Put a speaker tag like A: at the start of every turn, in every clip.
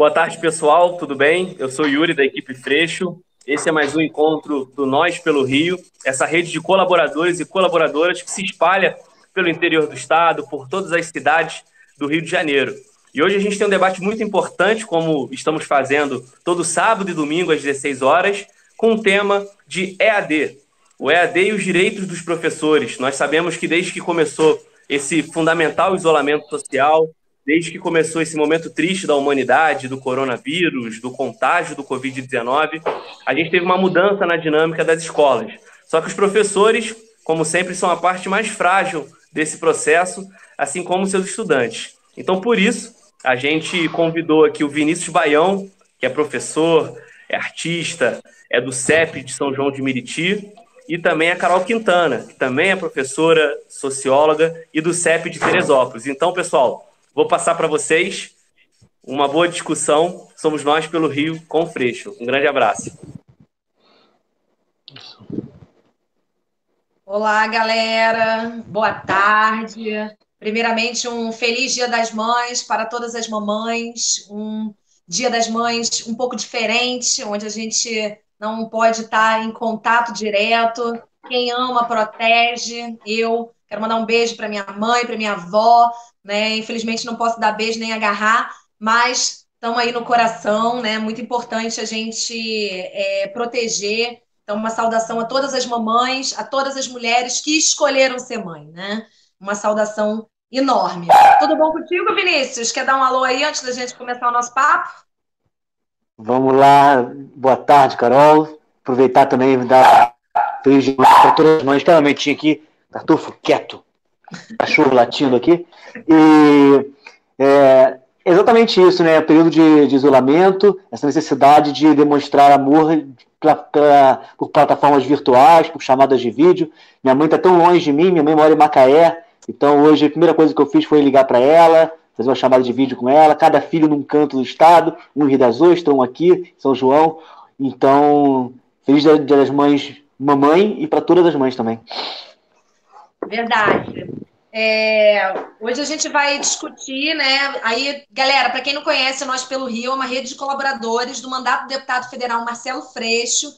A: Boa tarde, pessoal, tudo bem? Eu sou Yuri, da equipe Freixo. Esse é mais um encontro do Nós pelo Rio, essa rede de colaboradores e colaboradoras que se espalha pelo interior do estado, por todas as cidades do Rio de Janeiro. E hoje a gente tem um debate muito importante, como estamos fazendo todo sábado e domingo às 16 horas, com o tema de EAD. O EAD e os direitos dos professores. Nós sabemos que desde que começou esse fundamental isolamento social, desde que começou esse momento triste da humanidade, do coronavírus, do contágio do Covid-19, a gente teve uma mudança na dinâmica das escolas. Só que os professores, como sempre, são a parte mais frágil desse processo, assim como seus estudantes. Então, por isso, a gente convidou aqui o Vinícius Baião, que é professor, é artista, é do CEP de São João de Meriti, e também a Carol Quintana, que também é professora, socióloga e do CEP de Teresópolis. Então, pessoal, vou passar para vocês uma boa discussão. Somos Nós pelo Rio com o Freixo. Um grande abraço.
B: Olá, galera. Boa tarde. Primeiramente, um feliz Dia das Mães para todas as mamães. Um Dia das Mães um pouco diferente, onde a gente não pode estar em contato direto. Quem ama, protege. Eu quero mandar um beijo para minha mãe, para minha avó, né? Infelizmente, não posso dar beijo nem agarrar, mas estamos aí no coração, né? Muito importante a gente proteger. Então, uma saudação a todas as mamães, a todas as mulheres que escolheram ser mãe, né? Uma saudação enorme. Tudo bom contigo, Vinícius? Quer dar um alô aí antes da gente começar o nosso papo?
C: Vamos lá. Boa tarde, Carol. Aproveitar também e dar feliz dia para todas as mães. Claramente tinha aqui, Tartufo, quieto. Cachorro latindo aqui. E exatamente isso, né? Período de isolamento, essa necessidade de demonstrar amor por plataformas virtuais, por chamadas de vídeo. Minha mãe está tão longe de mim, minha mãe mora em Macaé, então hoje a primeira coisa que eu fiz foi ligar para ela, fazer uma chamada de vídeo com ela, cada filho num canto do estado, um em Rio das Ostras, um aqui, em São João. Então, feliz Dia das Mães, mamãe, e para todas as mães também.
B: Verdade. Hoje a gente vai discutir, né? Aí, galera, para quem não conhece, Nós pelo Rio é uma rede de colaboradores do mandato do deputado federal Marcelo Freixo.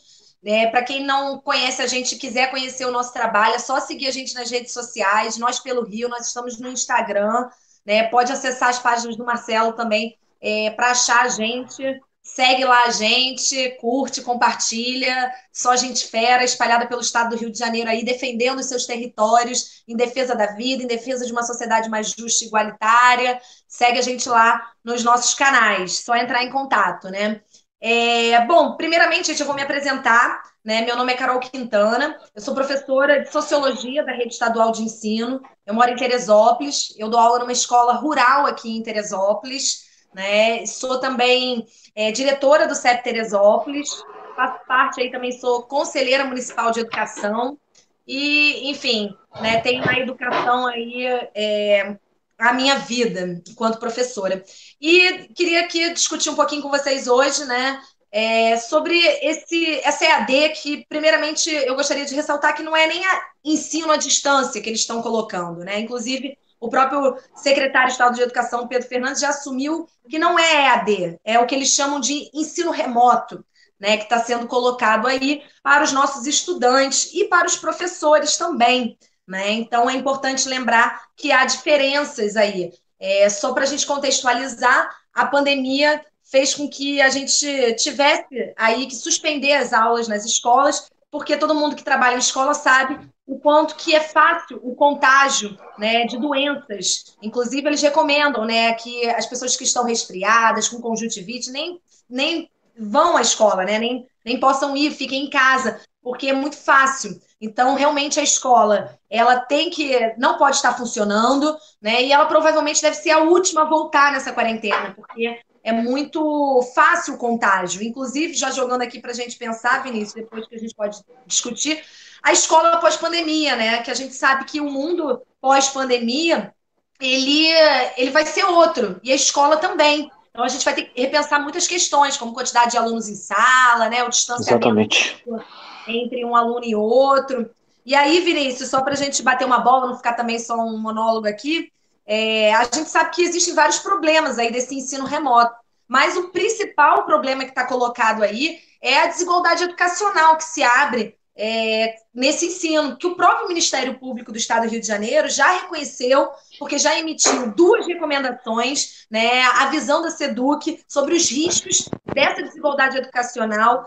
B: Para quem não conhece a gente e quiser conhecer o nosso trabalho, é só seguir a gente nas redes sociais, Nós pelo Rio, nós estamos no Instagram, né? Pode acessar as páginas do Marcelo também para achar a gente. Segue lá a gente, curte, compartilha. Só gente fera, espalhada pelo estado do Rio de Janeiro aí, defendendo os seus territórios, em defesa da vida, em defesa de uma sociedade mais justa e igualitária. Segue a gente lá nos nossos canais, só entrar em contato, né? Bom, primeiramente, gente, eu vou me apresentar, né? Meu nome é Carol Quintana, eu sou professora de Sociologia da Rede Estadual de Ensino, eu moro em Teresópolis, eu dou aula numa escola rural aqui em Teresópolis, né? Sou também diretora do CEP Teresópolis, faço parte aí também, sou conselheira municipal de educação e, enfim, né, tenho na educação aí a minha vida enquanto professora. E queria aqui discutir um pouquinho com vocês hoje, né, sobre essa EAD que, primeiramente, eu gostaria de ressaltar que não é nem ensino à distância que eles estão colocando, né? Inclusive, o próprio secretário de Estado de Educação, Pedro Fernandes, já assumiu que não é EAD, é o que eles chamam de ensino remoto, né, que está sendo colocado aí para os nossos estudantes e para os professores também, né? Então, é importante lembrar que há diferenças aí. Só para a gente contextualizar, a pandemia fez com que a gente tivesse aí que suspender as aulas nas escolas, porque todo mundo que trabalha em escola sabe o quanto que é fácil o contágio, né, de doenças. Inclusive, eles recomendam, né, que as pessoas que estão resfriadas, com conjuntivite, nem vão à escola, né, nem possam ir, fiquem em casa, porque é muito fácil. Então, realmente, a escola, ela não pode estar funcionando, né, e ela provavelmente deve ser a última a voltar nessa quarentena, porque é muito fácil o contágio. Inclusive, já jogando aqui para a gente pensar, Vinícius, depois que a gente pode discutir, a escola pós-pandemia, né? Que a gente sabe que o mundo pós-pandemia, ele vai ser outro, e a escola também. Então, a gente vai ter que repensar muitas questões, como quantidade de alunos em sala, né? O distanciamento
C: Exatamente.
B: entre um aluno e outro. E aí, Vinícius, só para a gente bater uma bola, não ficar também só um monólogo aqui, a gente sabe que existem vários problemas aí desse ensino remoto, mas o principal problema que está colocado aí é a desigualdade educacional que se abre nesse ensino, que o próprio Ministério Público do Estado do Rio de Janeiro já reconheceu, porque já emitiu 2 recomendações, né, avisando a SEDUC sobre os riscos dessa desigualdade educacional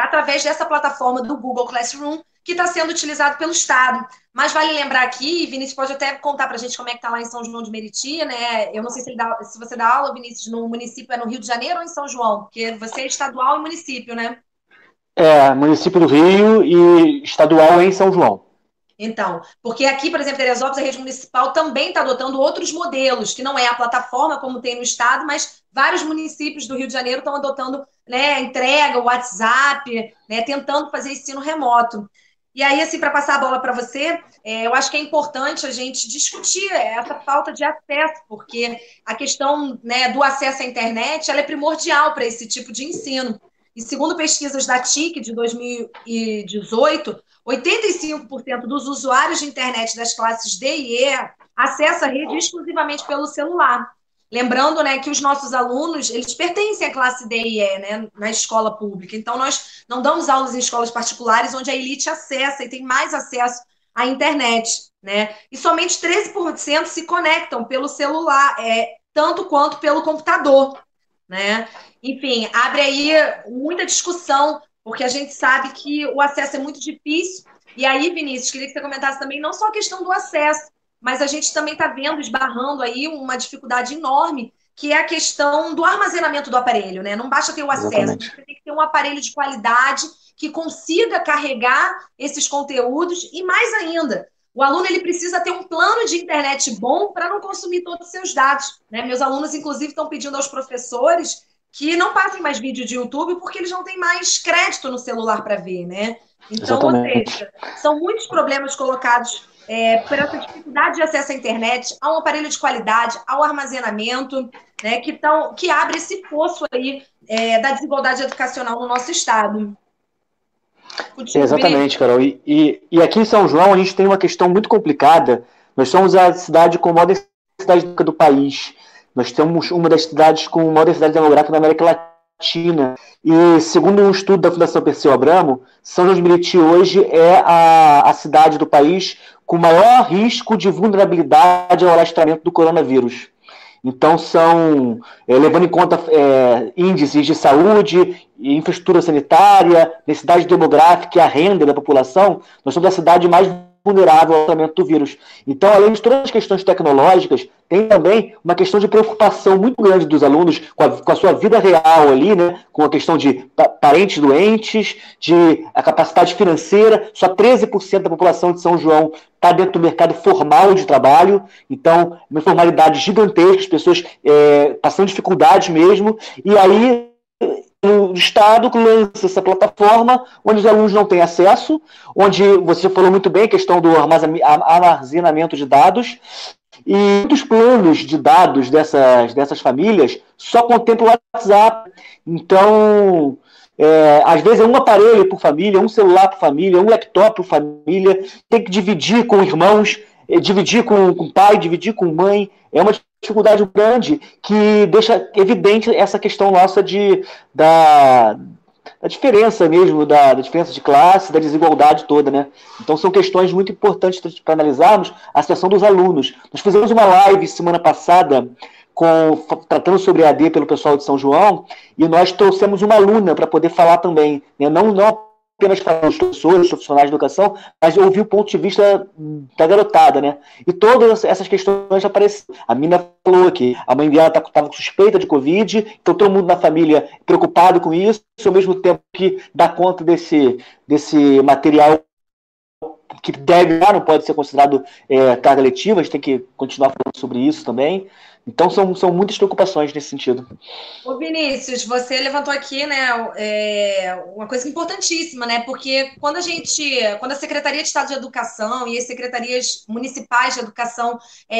B: através dessa plataforma do Google Classroom, que está sendo utilizado pelo Estado. Mas vale lembrar aqui, Vinícius pode até contar para a gente como é que está lá em São João de Meriti, né? Eu não sei se você dá aula, Vinícius, no município, é no Rio de Janeiro ou em São João? Porque você é estadual e município, né?
C: Município do Rio e estadual em São João.
B: Então, porque aqui, por exemplo, Teresópolis, a rede municipal também está adotando outros modelos, que não é a plataforma como tem no estado, mas vários municípios do Rio de Janeiro estão adotando, né, entrega, WhatsApp, né, tentando fazer ensino remoto. E aí, assim, para passar a bola para você, eu acho que é importante a gente discutir essa falta de acesso, porque a questão, né, do acesso à internet ela é primordial para esse tipo de ensino. E segundo pesquisas da TIC de 2018, 85% dos usuários de internet das classes D e E acessam a rede exclusivamente pelo celular. Lembrando, né, que os nossos alunos, eles pertencem à classe D e E, né, na escola pública. Então, nós não damos aulas em escolas particulares onde a elite acessa e tem mais acesso à internet, né? E somente 13% se conectam pelo celular, tanto quanto pelo computador, né? Enfim, abre aí muita discussão, porque a gente sabe que o acesso é muito difícil. E aí, Vinícius, queria que você comentasse também não só a questão do acesso, mas a gente também está vendo, esbarrando aí uma dificuldade enorme, que é a questão do armazenamento do aparelho, né? Não basta ter o acesso,
C: Exatamente.
B: você tem que ter um aparelho de qualidade que consiga carregar esses conteúdos e mais ainda, o aluno ele precisa ter um plano de internet bom para não consumir todos os seus dados, né? Meus alunos, inclusive, estão pedindo aos professores que não passem mais vídeo de YouTube porque eles não têm mais crédito no celular para ver, né? Então,
C: Exatamente.
B: ou seja, são muitos problemas colocados por essa dificuldade de acesso à internet, ao aparelho de qualidade, ao armazenamento, né, que abre esse poço aí da desigualdade educacional no nosso estado. Contigo,
C: Exatamente, Carol. E aqui em São João a gente tem uma questão muito complicada. Nós somos a cidade com a maior densidade do país. Nós temos uma das cidades com a maior densidade demográfica da América Latina. E segundo um estudo da Fundação Perseu Abramo, São João de Meriti hoje é a cidade do país com maior risco de vulnerabilidade ao alastramento do coronavírus. Então, levando em conta índices de saúde, infraestrutura sanitária, necessidade demográfica e a renda da população, nós somos a cidade mais vulnerável ao tratamento do vírus. Então, além de todas as questões tecnológicas, tem também uma questão de preocupação muito grande dos alunos com a sua vida real ali, né? Com a questão de parentes doentes, de a capacidade financeira. Só 13% da população de São João está dentro do mercado formal de trabalho, então, uma informalidade gigantesca, as pessoas passando dificuldades mesmo, e aí o Estado lança essa plataforma onde os alunos não têm acesso, onde você falou muito bem a questão do armazenamento de dados, e muitos planos de dados dessas famílias só contemplam o WhatsApp. Então, às vezes é um aparelho por família, um celular por família, um laptop por família, tem que dividir com irmãos, dividir com o pai, dividir com mãe. É uma dificuldade grande que deixa evidente essa questão nossa da diferença mesmo, da diferença de classe, da desigualdade toda, né? Então são questões muito importantes para analisarmos a situação dos alunos. Nós fizemos uma live semana passada tratando sobre EAD pelo pessoal de São João, e nós trouxemos uma aluna para poder falar também, né? Não apenas para os professores, profissionais de educação, mas ouvir o ponto de vista da garotada, né? E todas essas questões apareceram. A menina falou que a mãe dela estava com suspeita de Covid, então todo mundo na família preocupado com isso, ao mesmo tempo que dá conta desse material que não pode ser considerado carga letiva, a gente tem que continuar falando sobre isso também. Então, são muitas preocupações nesse sentido.
B: Ô Vinícius, você levantou aqui, né, uma coisa importantíssima, né, porque quando a Secretaria de Estado de Educação e as secretarias municipais de educação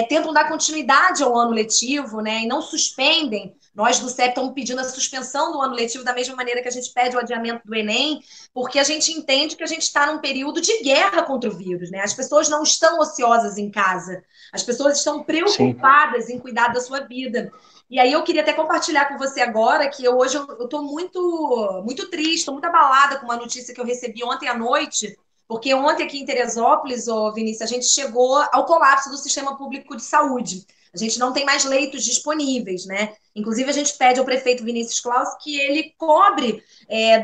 B: tentam dar continuidade ao ano letivo, né, e não suspendem, nós do CEP estamos pedindo a suspensão do ano letivo da mesma maneira que a gente pede o adiamento do Enem, porque a gente entende que a gente está num período de guerra contra contra o vírus, né? As pessoas não estão ociosas em casa, as pessoas estão preocupadas em cuidar da sua vida. E aí eu queria até compartilhar com você agora que hoje eu estou muito triste, estou muito abalada com uma notícia que eu recebi ontem à noite, porque ontem aqui em Teresópolis, Vinícius, a gente chegou ao colapso do sistema público de saúde. A gente não tem mais leitos disponíveis, né? Inclusive, a gente pede ao prefeito Vinícius Claus que ele cobre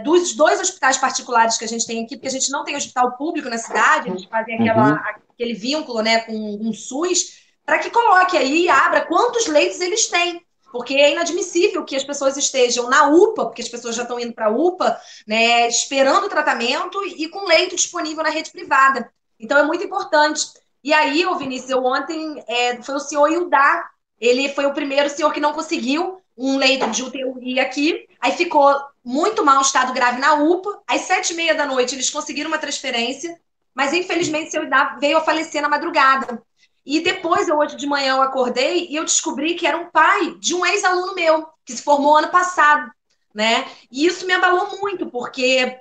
B: dos 2 hospitais particulares que a gente tem aqui, porque a gente não tem hospital público na cidade, eles fazem aquele vínculo, né, com um SUS, para que coloque aí e abra quantos leitos eles têm. Porque é inadmissível que as pessoas estejam na UPA, porque as pessoas já estão indo para a UPA, né, esperando o tratamento e com leito disponível na rede privada. Então, é muito importante. E aí, Vinícius, ontem foi o senhor Ildá, ele foi o primeiro senhor que não conseguiu um leito de UTI aqui, aí ficou muito mal, estado grave na UPA, às 7h30 da noite eles conseguiram uma transferência, mas infelizmente o senhor Ildá veio a falecer na madrugada. E depois, hoje de manhã, eu acordei e eu descobri que era um pai de um ex-aluno meu, que se formou ano passado, né? E isso me abalou muito, porque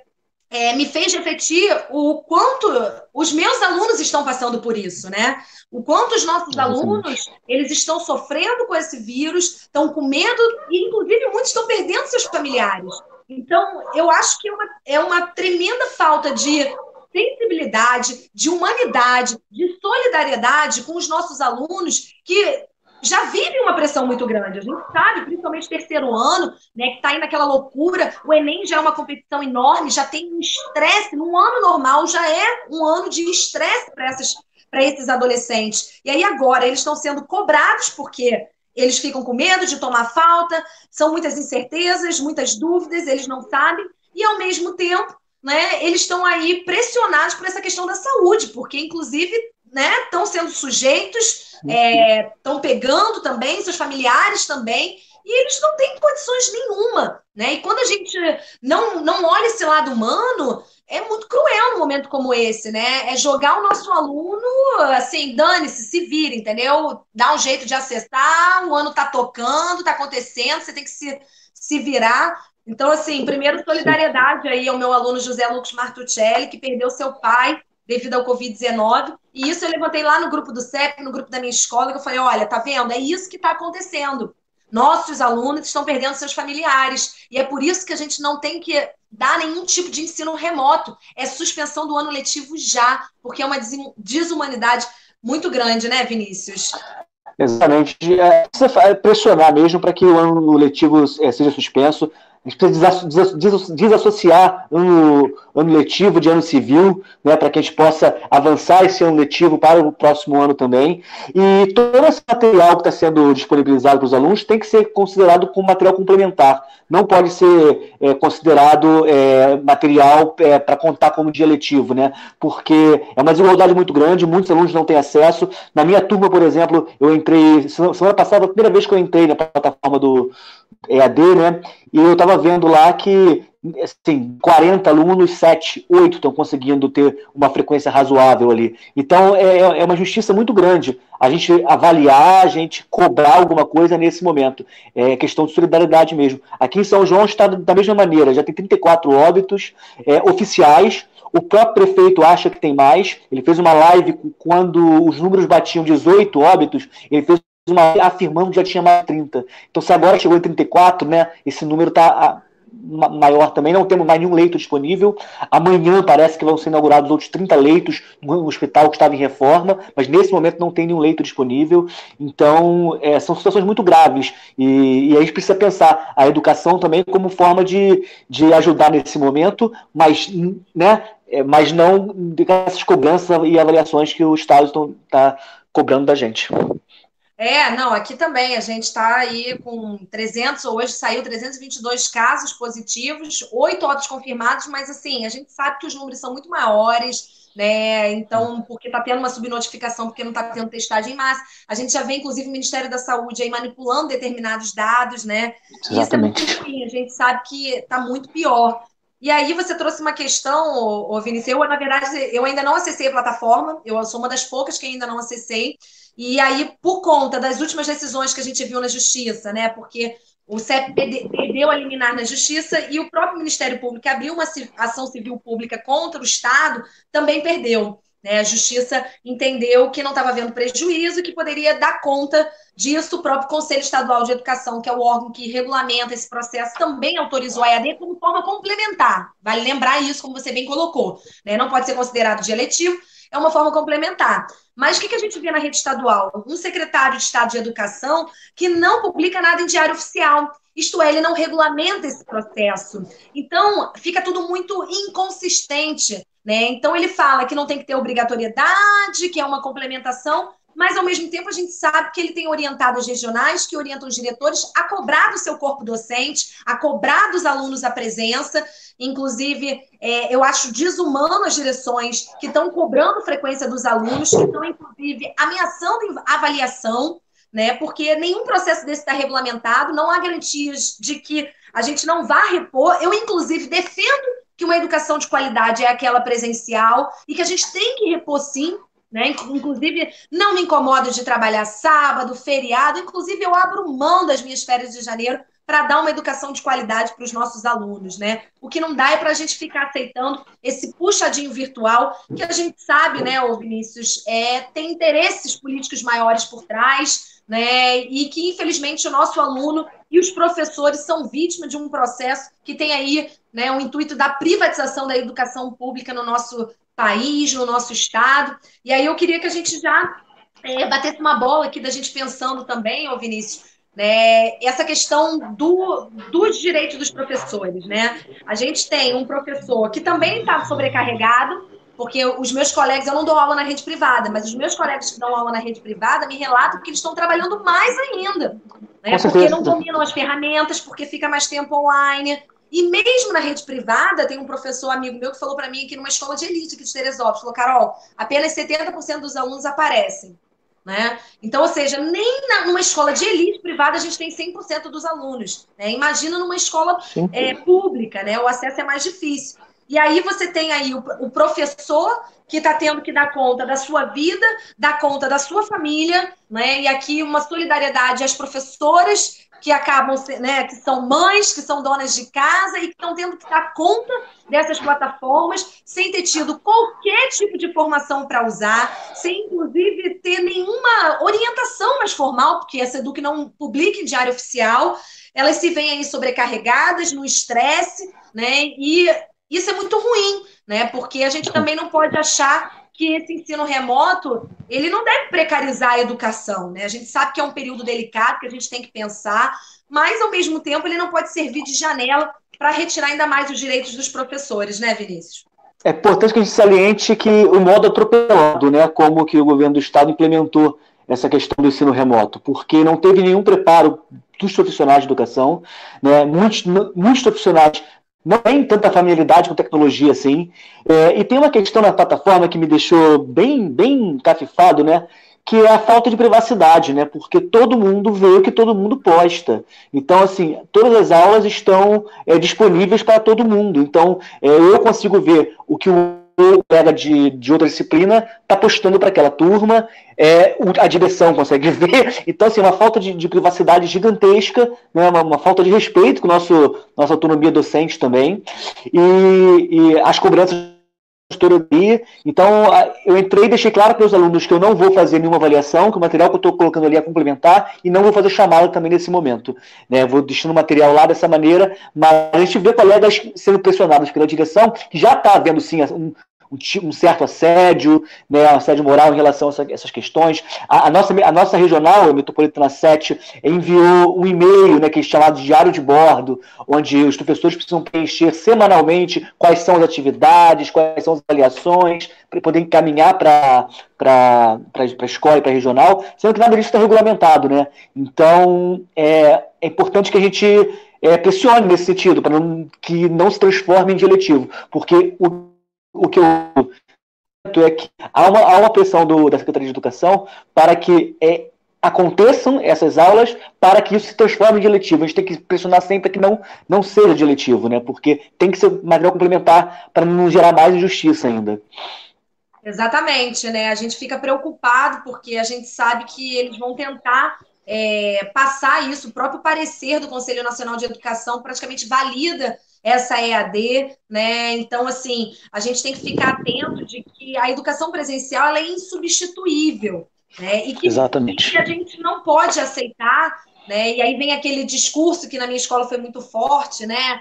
B: me fez refletir o quanto os meus alunos estão passando por isso, né? O quanto os nossos alunos, eles estão sofrendo com esse vírus, estão com medo e, inclusive, muitos estão perdendo seus familiares. Então, eu acho que é uma tremenda falta de sensibilidade, de humanidade, de solidariedade com os nossos alunos que já vivem uma pressão muito grande. A gente sabe, principalmente terceiro ano, né, que está aí naquela loucura, o Enem já é uma competição enorme, já tem um estresse, num ano normal já é um ano de estresse para esses adolescentes. E aí agora eles estão sendo cobrados porque eles ficam com medo de tomar falta, são muitas incertezas, muitas dúvidas, eles não sabem, e ao mesmo tempo, né, eles estão aí pressionados por essa questão da saúde, porque, inclusive, né, estão sendo sujeitos, estão pegando também, seus familiares também, e eles não têm condições nenhuma, né? E quando a gente não olha esse lado humano, é muito cruel num momento como esse, né? É jogar o nosso aluno, assim, dane-se, se vira, entendeu? Dá um jeito de acessar, o ano tá tocando, tá acontecendo, você tem que se virar. Então, assim, primeiro, solidariedade aí ao meu aluno José Lucas Martuccelli, que perdeu seu pai devido ao Covid-19, e isso eu levantei lá no grupo do CEP, no grupo da minha escola, que eu falei, olha, tá vendo? É isso que está acontecendo. Nossos alunos estão perdendo seus familiares, e é por isso que a gente não tem que dar nenhum tipo de ensino remoto, é suspensão do ano letivo já, porque é uma desumanidade muito grande, né, Vinícius?
C: Exatamente. Precisa pressionar mesmo para que o ano letivo seja suspenso. A gente precisa desassociar o ano letivo de ano civil, né, para que a gente possa avançar esse ano letivo para o próximo ano também. E todo esse material que está sendo disponibilizado para os alunos tem que ser considerado como material complementar. Não pode ser considerado material para contar como dia letivo, né? Porque é uma desigualdade muito grande, muitos alunos não têm acesso. Na minha turma, por exemplo, eu entrei, semana passada, a primeira vez que eu entrei na plataforma do EAD, né? E eu estava vendo lá que, assim, 40 alunos, 7, 8 estão conseguindo ter uma frequência razoável ali. Então, é uma justiça muito grande a gente avaliar, a gente cobrar alguma coisa nesse momento. É questão de solidariedade mesmo. Aqui em São João está da mesma maneira, já tem 34 óbitos oficiais. O próprio prefeito acha que tem mais. Ele fez uma live quando os números batiam 18 óbitos, ele fez afirmando que já tinha mais de 30. Então, se agora chegou em 34, né, esse número está maior também, não temos mais nenhum leito disponível. Amanhã parece que vão ser inaugurados outros 30 leitos no hospital que estava em reforma, mas nesse momento não tem nenhum leito disponível. Então, são situações muito graves e a gente precisa pensar a educação também como forma de ajudar nesse momento, mas, né, mas não essas cobranças e avaliações que o Estado está cobrando da gente.
B: Não, aqui também a gente está aí com 300, hoje saiu 322 casos positivos, 8 óbitos confirmados, mas assim, a gente sabe que os números são muito maiores, né? Então, porque está tendo uma subnotificação, porque não está tendo testagem em massa. A gente já vê, inclusive, o Ministério da Saúde aí manipulando determinados dados, né? E isso é muito ruim, a gente sabe que está muito pior. E aí você trouxe uma questão, Vinícius, na verdade, eu ainda não acessei a plataforma, eu sou uma das poucas que ainda não acessei, e aí, por conta das últimas decisões que a gente viu na Justiça, né, porque o CEP perdeu a liminar na Justiça e o próprio Ministério Público, que abriu uma ação civil pública contra o Estado, também perdeu. né? A Justiça entendeu que não estava havendo prejuízo e que poderia dar conta disso. O próprio Conselho Estadual de Educação, que é o órgão que regulamenta esse processo, também autorizou a EAD como forma complementar. Vale lembrar isso, como você bem colocou, né? Não pode ser considerado de eletivo, é uma forma complementar. Mas o que a gente vê na rede estadual? Um secretário de Estado de Educação que não publica nada em diário oficial. Isto é, ele não regulamenta esse processo. Então, fica tudo muito inconsistente, né? Então, ele fala que não tem que ter obrigatoriedade, que é uma complementação, mas, ao mesmo tempo, a gente sabe que ele tem orientado as regionais, que orientam os diretores a cobrar do seu corpo docente, a cobrar dos alunos a presença. Inclusive, eu acho desumano as direções que estão cobrando frequência dos alunos, que estão, inclusive, ameaçando avaliação, né? Porque nenhum processo desse está regulamentado, não há garantias de que a gente não vá repor. Eu, inclusive, defendo que uma educação de qualidade é aquela presencial e que a gente tem que repor, sim, né? Inclusive, não me incomodo de trabalhar sábado, feriado, inclusive eu abro mão das minhas férias de janeiro para dar uma educação de qualidade para os nossos alunos, né? O que não dá é para a gente ficar aceitando esse puxadinho virtual, que a gente sabe, né, ô Vinícius, tem interesses políticos maiores por trás, né? E que, infelizmente, o nosso aluno e os professores são vítimas de um processo que tem aí, né, o intuito da privatização da educação pública no nosso país, no nosso estado. E aí eu queria que a gente já batesse uma bola aqui da gente pensando também, ô Vinícius, né, essa questão dos direitos dos professores, né? A gente tem um professor que também está sobrecarregado, porque os meus colegas, eu não dou aula na rede privada, mas os meus colegas que dão aula na rede privada me relatam que eles estão trabalhando mais ainda, né? Porque não dominam as ferramentas, porque fica mais tempo online. E mesmo na rede privada, tem um professor amigo meu que falou para mim aqui numa escola de elite aqui de Teresópolis, falou, Carol, apenas 70% dos alunos aparecem, né? Então, ou seja, nem numa escola de elite privada a gente tem 100% dos alunos, né? Imagina numa escola pública, né? O acesso é mais difícil. E aí você tem aí o professor que está tendo que dar conta da sua vida, dar conta da sua família, né? E aqui uma solidariedade às professoras que acabam, né, que são mães, que são donas de casa e que estão tendo que dar conta dessas plataformas sem ter tido qualquer tipo de formação para usar, sem, inclusive, ter nenhuma orientação mais formal, porque a SEDUC não publica em diário oficial, elas se veem aí sobrecarregadas, no estresse, né? E isso é muito ruim, né? Porque a gente também não pode achar que esse ensino remoto, ele não deve precarizar a educação, né? A gente sabe que é um período delicado, que a gente tem que pensar, mas, ao mesmo tempo, ele não pode servir de janela para retirar ainda mais os direitos dos professores, né, Vinícius?
C: É importante que a gente saliente que o modo atropelado, né, como que o governo do Estado implementou essa questão do ensino remoto, porque não teve nenhum preparo dos profissionais de educação, né, muitos profissionais não tem tanta familiaridade com tecnologia assim. E tem uma questão na plataforma que me deixou bem encafifado, né? Que é a falta de privacidade, né? Porque todo mundo vê o que todo mundo posta. Então, assim, todas as aulas estão disponíveis para todo mundo. Então, eu consigo ver o que o colega de outra disciplina está postando para aquela turma, a direção consegue ver. Então, assim, uma falta de privacidade gigantesca, né? Uma falta de respeito com nossa autonomia docente também. E as cobranças ali. Então, eu entrei e deixei claro para os alunos que eu não vou fazer nenhuma avaliação, que o material que eu estou colocando ali é complementar, e não vou fazer chamada também nesse momento. Né? Vou deixando o material lá dessa maneira, mas a gente vê colegas sendo pressionados pela direção, que já está havendo, sim, um certo assédio, né, um assédio moral em relação a essas questões. A nossa regional, a Metropolitana 7, enviou um e-mail, né, que é chamado de Diário de Bordo, onde os professores precisam preencher semanalmente quais são as atividades, quais são as avaliações, para poder encaminhar para a escola e para a regional, sendo que nada disso está regulamentado. Né? Então, é importante que a gente pressione nesse sentido, para que não se transforme em diletivo, porque o que eu é que há uma pressão da Secretaria de Educação para que aconteçam essas aulas, para que isso se transforme em diletivo. A gente tem que pressionar sempre que não seja diletivo, né? Porque tem que ser material complementar para não gerar mais injustiça ainda.
B: Exatamente, né? A gente fica preocupado porque a gente sabe que eles vão tentar passar isso, o próprio parecer do Conselho Nacional de Educação praticamente valida essa EAD, né? Então, assim, a gente tem que ficar atento de que a educação presencial ela é insubstituível, né? E que
C: Exatamente.
B: a gente não pode aceitar, né? E aí vem aquele discurso que na minha escola foi muito forte, né?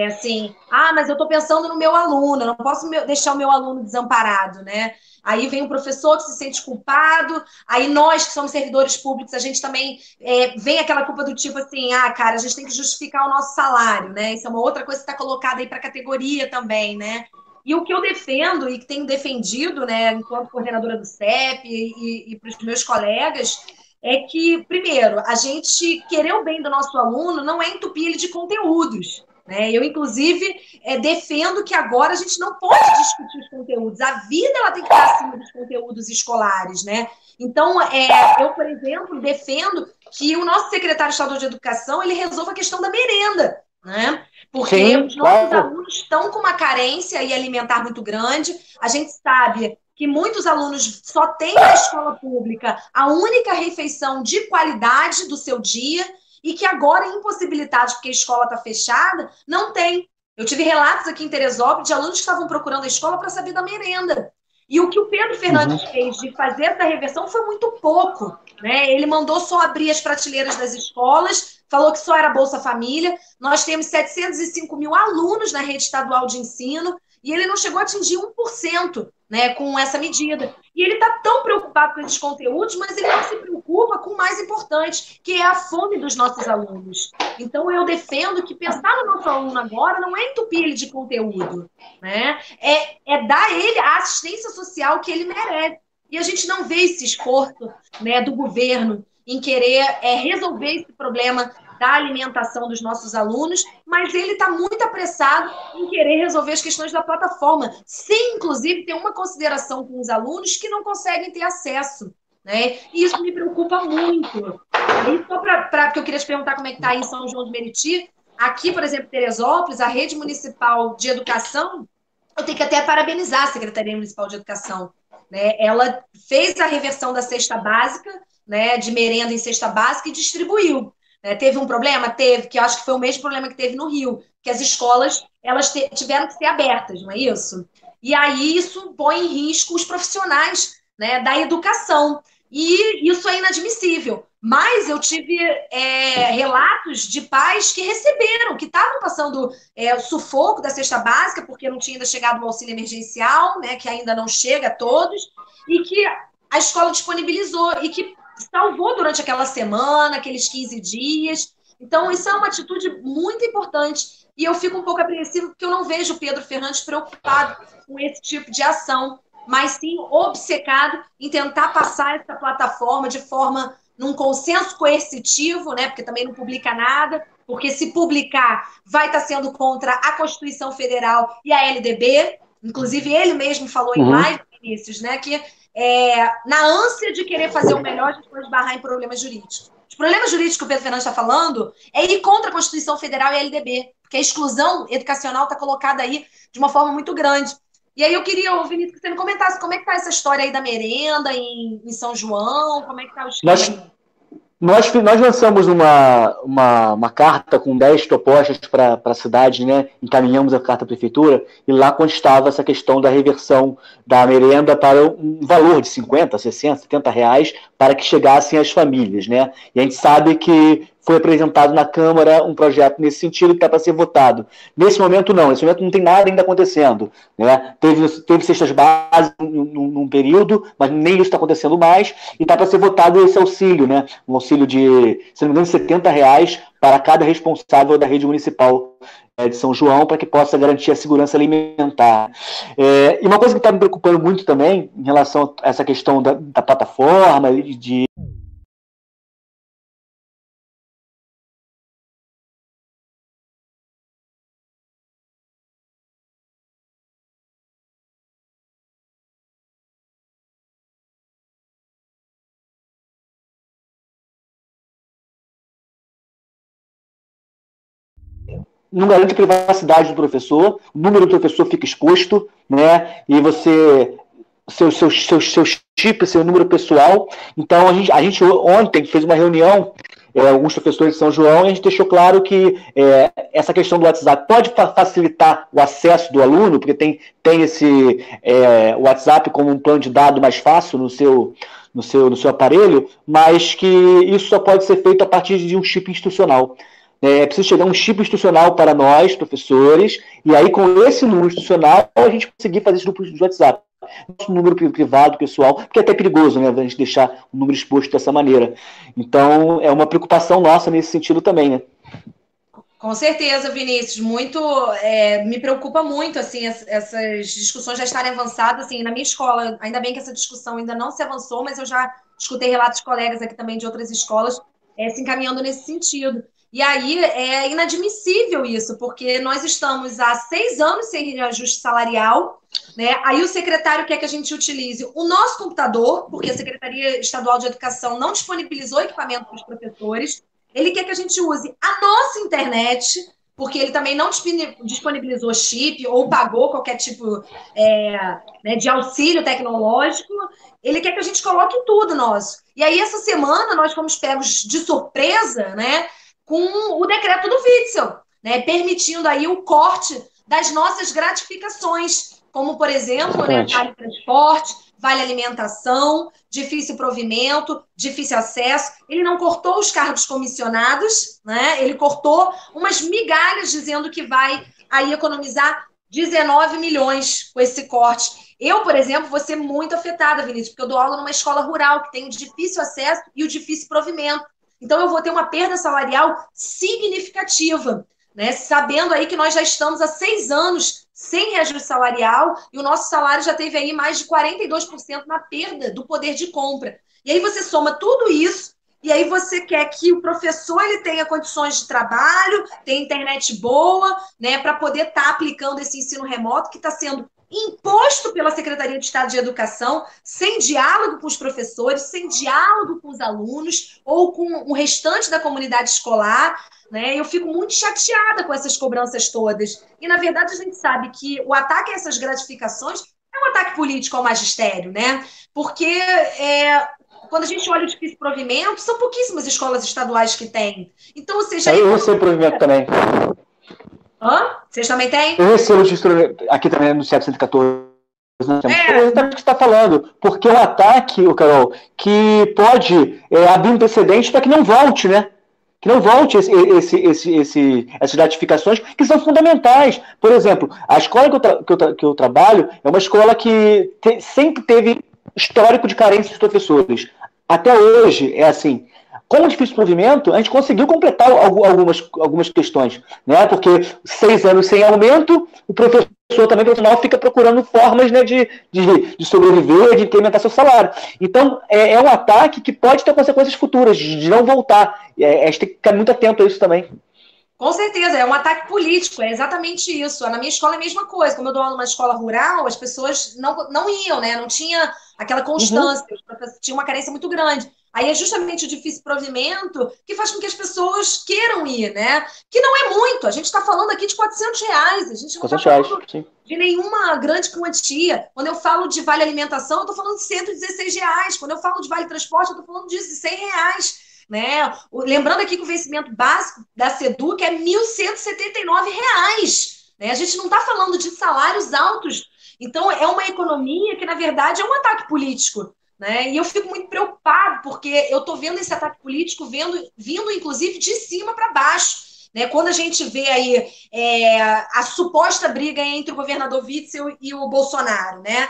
B: Assim, mas eu estou pensando no meu aluno, eu não posso deixar o meu aluno desamparado, né? Aí vem o professor que se sente culpado, aí nós que somos servidores públicos, a gente também vem aquela culpa do tipo assim, cara, a gente tem que justificar o nosso salário, né? Isso é uma outra coisa que está colocada aí para a categoria também, né? E o que eu defendo e que tenho defendido, né, enquanto coordenadora do CEP e para os meus colegas, é que, primeiro, a gente querer o bem do nosso aluno não é entupir ele de conteúdos. Né? Eu, inclusive, defendo que agora a gente não pode discutir os conteúdos. A vida ela tem que estar acima dos conteúdos escolares. Né? Então, eu, por exemplo, defendo que o nosso secretário estadual de Educação ele resolva a questão da merenda. Né? Porque
C: Sim,
B: os nossos alunos estão com uma carência alimentar muito grande. A gente sabe que muitos alunos só têm na escola pública a única refeição de qualidade do seu dia e que agora, impossibilitados porque a escola está fechada, não tem. Eu tive relatos aqui em Teresópolis de alunos que estavam procurando a escola para saber da merenda. E o que o Pedro Fernandes fez de fazer essa reversão foi muito pouco. Né? Ele mandou só abrir as prateleiras das escolas, falou que só era Bolsa Família. Nós temos 705 mil alunos na rede estadual de ensino e ele não chegou a atingir 1%, né, com essa medida. E ele está tão preocupado com esses conteúdos, mas ele não se preocupa com o mais importante, que é a fome dos nossos alunos. Então, eu defendo que pensar no nosso aluno agora não é entupir ele de conteúdo, né? É dar a ele a assistência social que ele merece. E a gente não vê esse esforço, né, do governo em querer resolver esse problema da alimentação dos nossos alunos, mas ele está muito apressado em querer resolver as questões da plataforma, sem, inclusive, ter uma consideração com os alunos que não conseguem ter acesso. Né? E isso me preocupa muito. Aí, só porque eu queria te perguntar como é que está aí em São João de Meriti, aqui, por exemplo, Teresópolis, a rede municipal de educação, eu tenho que até parabenizar a Secretaria Municipal de Educação. Né? Ela fez a reversão da cesta básica, né, de merenda em cesta básica e distribuiu. Teve um problema? Teve, que eu acho que foi o mesmo problema que teve no Rio, que as escolas elas tiveram que ser abertas, não é isso? E aí isso põe em risco os profissionais, né, da educação. E isso é inadmissível. Mas eu tive relatos de pais que receberam, que estavam passando o sufoco da cesta básica, porque não tinha ainda chegado o auxílio emergencial, né, que ainda não chega a todos, e que a escola disponibilizou, e que salvou durante aquela semana, aqueles 15 dias. Então, isso é uma atitude muito importante. E eu fico um pouco apreensiva porque eu não vejo o Pedro Fernandes preocupado com esse tipo de ação, mas sim obcecado em tentar passar essa plataforma de forma num consenso coercitivo, né? Porque também não publica nada, porque se publicar vai estar sendo contra a Constituição Federal e a LDB. Inclusive, ele mesmo falou em live, Vinícius, né? Que na ânsia de querer fazer o melhor, a gente pode esbarrar em problemas jurídicos. Os problemas jurídicos que o Pedro Fernandes está falando é ir contra a Constituição Federal e a LDB, porque a exclusão educacional está colocada aí de uma forma muito grande. E aí eu queria, Vinícius, que você me comentasse como é que está essa história aí da merenda em São João, como é que está o esquema aí?
C: Nós lançamos uma carta com 10 propostas para a cidade, né? Encaminhamos a carta à prefeitura e lá constava essa questão da reversão da merenda para um valor de 50, 60, 70 reais para que chegassem às famílias, né? E a gente sabe que foi apresentado na Câmara um projeto nesse sentido que está para ser votado. Nesse momento, não. Nesse momento não tem nada ainda acontecendo. Né? Teve cestas básicas num período, mas nem isso está acontecendo mais. E está para ser votado esse auxílio, né? Um auxílio de, se não me engano, 70 reais para cada responsável da rede municipal de São João, para que possa garantir a segurança alimentar. E uma coisa que está me preocupando muito também, em relação a essa questão da plataforma, de não garante a privacidade do professor, o número do professor fica exposto, né? E você seu chip, seu número pessoal. Então, a gente ontem fez uma reunião, alguns professores de São João, e a gente deixou claro que essa questão do WhatsApp pode facilitar o acesso do aluno, porque tem esse WhatsApp como um plano de dados mais fácil no seu aparelho, mas que isso só pode ser feito a partir de um chip institucional. É preciso chegar um chip institucional para nós, professores, e aí com esse número institucional a gente conseguir fazer esse grupo de WhatsApp. Nosso número privado, pessoal, porque é até perigoso, né, a gente deixar o número exposto dessa maneira. Então, é uma preocupação nossa nesse sentido também, né?
B: Com certeza, Vinícius, me preocupa muito, assim, essas discussões já estarem avançadas, assim, na minha escola, ainda bem que essa discussão ainda não se avançou, mas eu já escutei relatos de colegas aqui também de outras escolas se encaminhando nesse sentido. E aí é inadmissível isso, porque nós estamos há 6 anos sem reajuste salarial, né? Aí o secretário quer que a gente utilize o nosso computador, porque a Secretaria Estadual de Educação não disponibilizou equipamento para os professores. Ele quer que a gente use a nossa internet, porque ele também não disponibilizou chip ou pagou qualquer tipo de auxílio tecnológico. Ele quer que a gente coloque tudo nosso. E aí, essa semana, nós fomos pegos de surpresa, né, com o decreto do Witzel, né, permitindo aí o corte das nossas gratificações, como, por exemplo, né, vale transporte, vale alimentação, difícil provimento, difícil acesso. Ele não cortou os cargos comissionados, né? Ele cortou umas migalhas dizendo que vai aí economizar 19 milhões com esse corte. Eu, por exemplo, vou ser muito afetada, Vinícius, porque eu dou aula numa escola rural que tem o difícil acesso e o difícil provimento. Então, eu vou ter uma perda salarial significativa, né? Sabendo aí que nós já estamos há 6 anos sem reajuste salarial e o nosso salário já teve aí mais de 42% na perda do poder de compra. E aí você soma tudo isso e aí você quer que o professor ele tenha condições de trabalho, tenha internet boa, né, para poder estar aplicando esse ensino remoto que está sendo imposto pela Secretaria de Estado de Educação, sem diálogo com os professores, sem diálogo com os alunos ou com o restante da comunidade escolar, né? Eu fico muito chateada com essas cobranças todas. E, na verdade, a gente sabe que o ataque a essas gratificações é um ataque político ao magistério, né? Porque quando a gente olha o difícil provimento, são pouquíssimas escolas estaduais que têm. Então, ou seja...
C: Eu recebo provimento também.
B: Hã? Vocês também têm?
C: Eu recebo aqui também no CEP 114. É exatamente o que você está falando, porque é um ataque, Carol, que pode abrir um precedente para que não volte, né? Que não volte essas gratificações que são fundamentais. Por exemplo, a escola que eu trabalho é uma escola que sempre teve histórico de carência de professores. Até hoje é assim. Com o difícil provimento, a gente conseguiu completar algumas questões, né? Porque 6 anos sem aumento, o professor também profissional fica procurando formas, né, de sobreviver, de incrementar seu salário. Então, é um ataque que pode ter consequências futuras, de não voltar. A gente tem que ficar muito atento a isso também.
B: Com certeza, é um ataque político, é exatamente isso. Na minha escola é a mesma coisa. Como eu dou aula numa escola rural, as pessoas não iam, né? Não tinha aquela constância, tinha uma carência muito grande. Aí é justamente o difícil provimento que faz com que as pessoas queiram ir, né? Que não é muito. A gente está falando aqui de R$400. A gente não está falando de nenhuma grande quantia. Quando eu falo de vale alimentação, eu estou falando de R$116. Quando eu falo de vale transporte, eu estou falando de R$100. Né? Lembrando aqui que o vencimento básico da SEDUC é R$1.179. Né? A gente não está falando de salários altos. Então, é uma economia que, na verdade, é um ataque político. Né? E eu fico muito preocupado, porque eu estou vendo esse ataque político vindo, inclusive, de cima para baixo. Né? Quando a gente vê aí a suposta briga entre o governador Witzel e o Bolsonaro, né?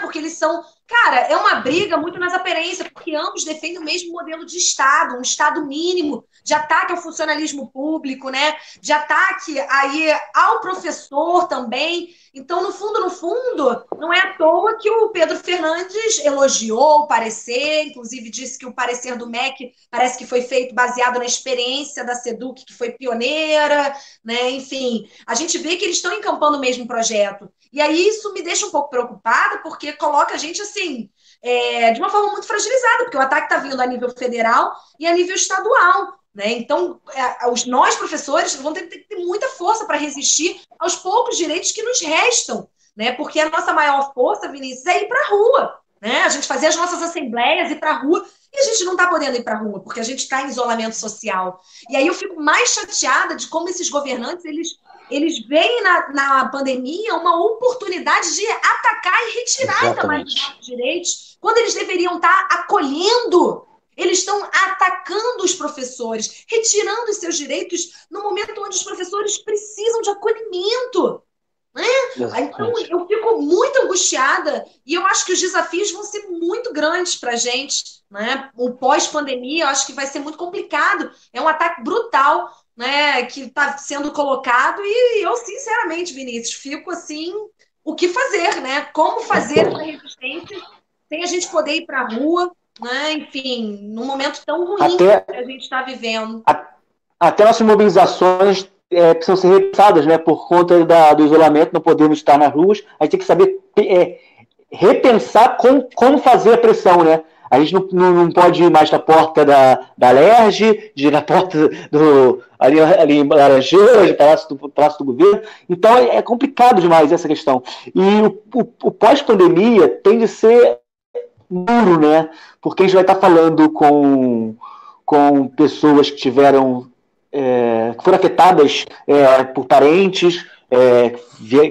B: Porque eles são... Cara, é uma briga muito nas aparências, porque ambos defendem o mesmo modelo de Estado, um Estado mínimo, de ataque ao funcionalismo público, né? De ataque aí ao professor também. Então, no fundo, não é à toa que o Pedro Fernandes elogiou o parecer, inclusive disse que o parecer do MEC parece que foi feito baseado na experiência da SEDUC, que foi pioneira, né? Enfim, a gente vê que eles estão encampando o mesmo projeto. E aí isso me deixa um pouco preocupada, porque coloca a gente, assim, de uma forma muito fragilizada, porque o ataque está vindo a nível federal e a nível estadual. Né? Então, nós, professores, vamos ter que ter muita força para resistir aos poucos direitos que nos restam. né? Porque a nossa maior força, Vinícius, é ir para a rua, né? A gente fazer as nossas assembleias, ir para a rua, e a gente não está podendo ir para a rua, porque a gente está em isolamento social. E aí eu fico mais chateada de como esses governantes, eles veem na pandemia uma oportunidade de atacar e retirar ainda mais os nossos direitos, quando eles deveriam estar acolhendo. Eles estão atacando os professores, retirando os seus direitos no momento onde os professores precisam de acolhimento. Né? Então, eu fico muito angustiada e eu acho que os desafios vão ser muito grandes para a gente. Né? O pós-pandemia, eu acho que vai ser muito complicado. É um ataque brutal, né, que está sendo colocado e eu, sinceramente, Vinícius, fico assim, o que fazer, né? Como fazer essa resistência sem a gente poder ir para a rua, né? Enfim, num momento tão ruim que a gente está vivendo.
C: Até nossas mobilizações precisam ser repensadas, né? Por conta do isolamento, não podemos estar nas ruas. A gente tem que saber repensar como fazer a pressão, né? A gente não pode ir mais na porta da LERJ, de ir na porta ali em Laranjeiras, do Palácio do Governo. Então é complicado demais essa questão. E o pós-pandemia tem de ser duro, né? Porque a gente vai estar falando com pessoas que tiveram que foram afetadas por parentes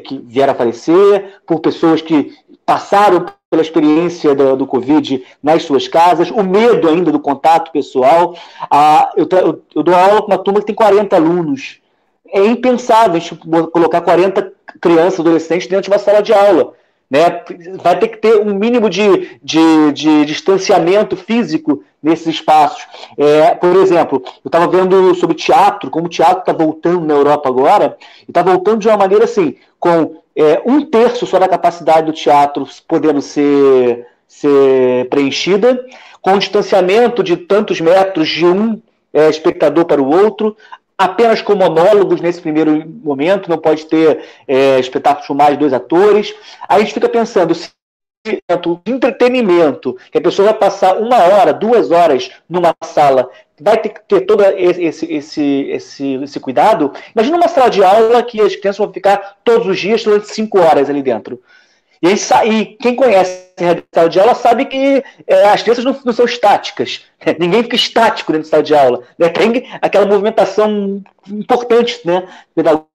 C: que vieram a falecer, por pessoas que passaram pela experiência do Covid nas suas casas, o medo ainda do contato pessoal. Eu dou aula com uma turma que tem 40 alunos. É impensável a gente colocar 40 crianças, adolescentes dentro de uma sala de aula. Né? Vai ter que ter um mínimo de distanciamento físico nesses espaços. Por exemplo, eu estava vendo sobre teatro, como o teatro está voltando na Europa agora, e está voltando de uma maneira assim, com 1/3 só da capacidade do teatro podendo ser preenchida, com um distanciamento de tantos metros de um espectador para o outro, apenas com monólogos nesse primeiro momento, não pode ter espetáculos com mais 2 atores. Aí a gente fica pensando, se o entretenimento, que a pessoa vai passar 1 hora, 2 horas numa sala, vai ter que ter todo esse cuidado. Imagina uma sala de aula que as crianças vão ficar todos os dias durante 5 horas ali dentro. E quem conhece a sala de aula sabe que as crianças não são estáticas. Ninguém fica estático dentro da sala de aula. Né? Tem aquela movimentação importante, né, pedagógica.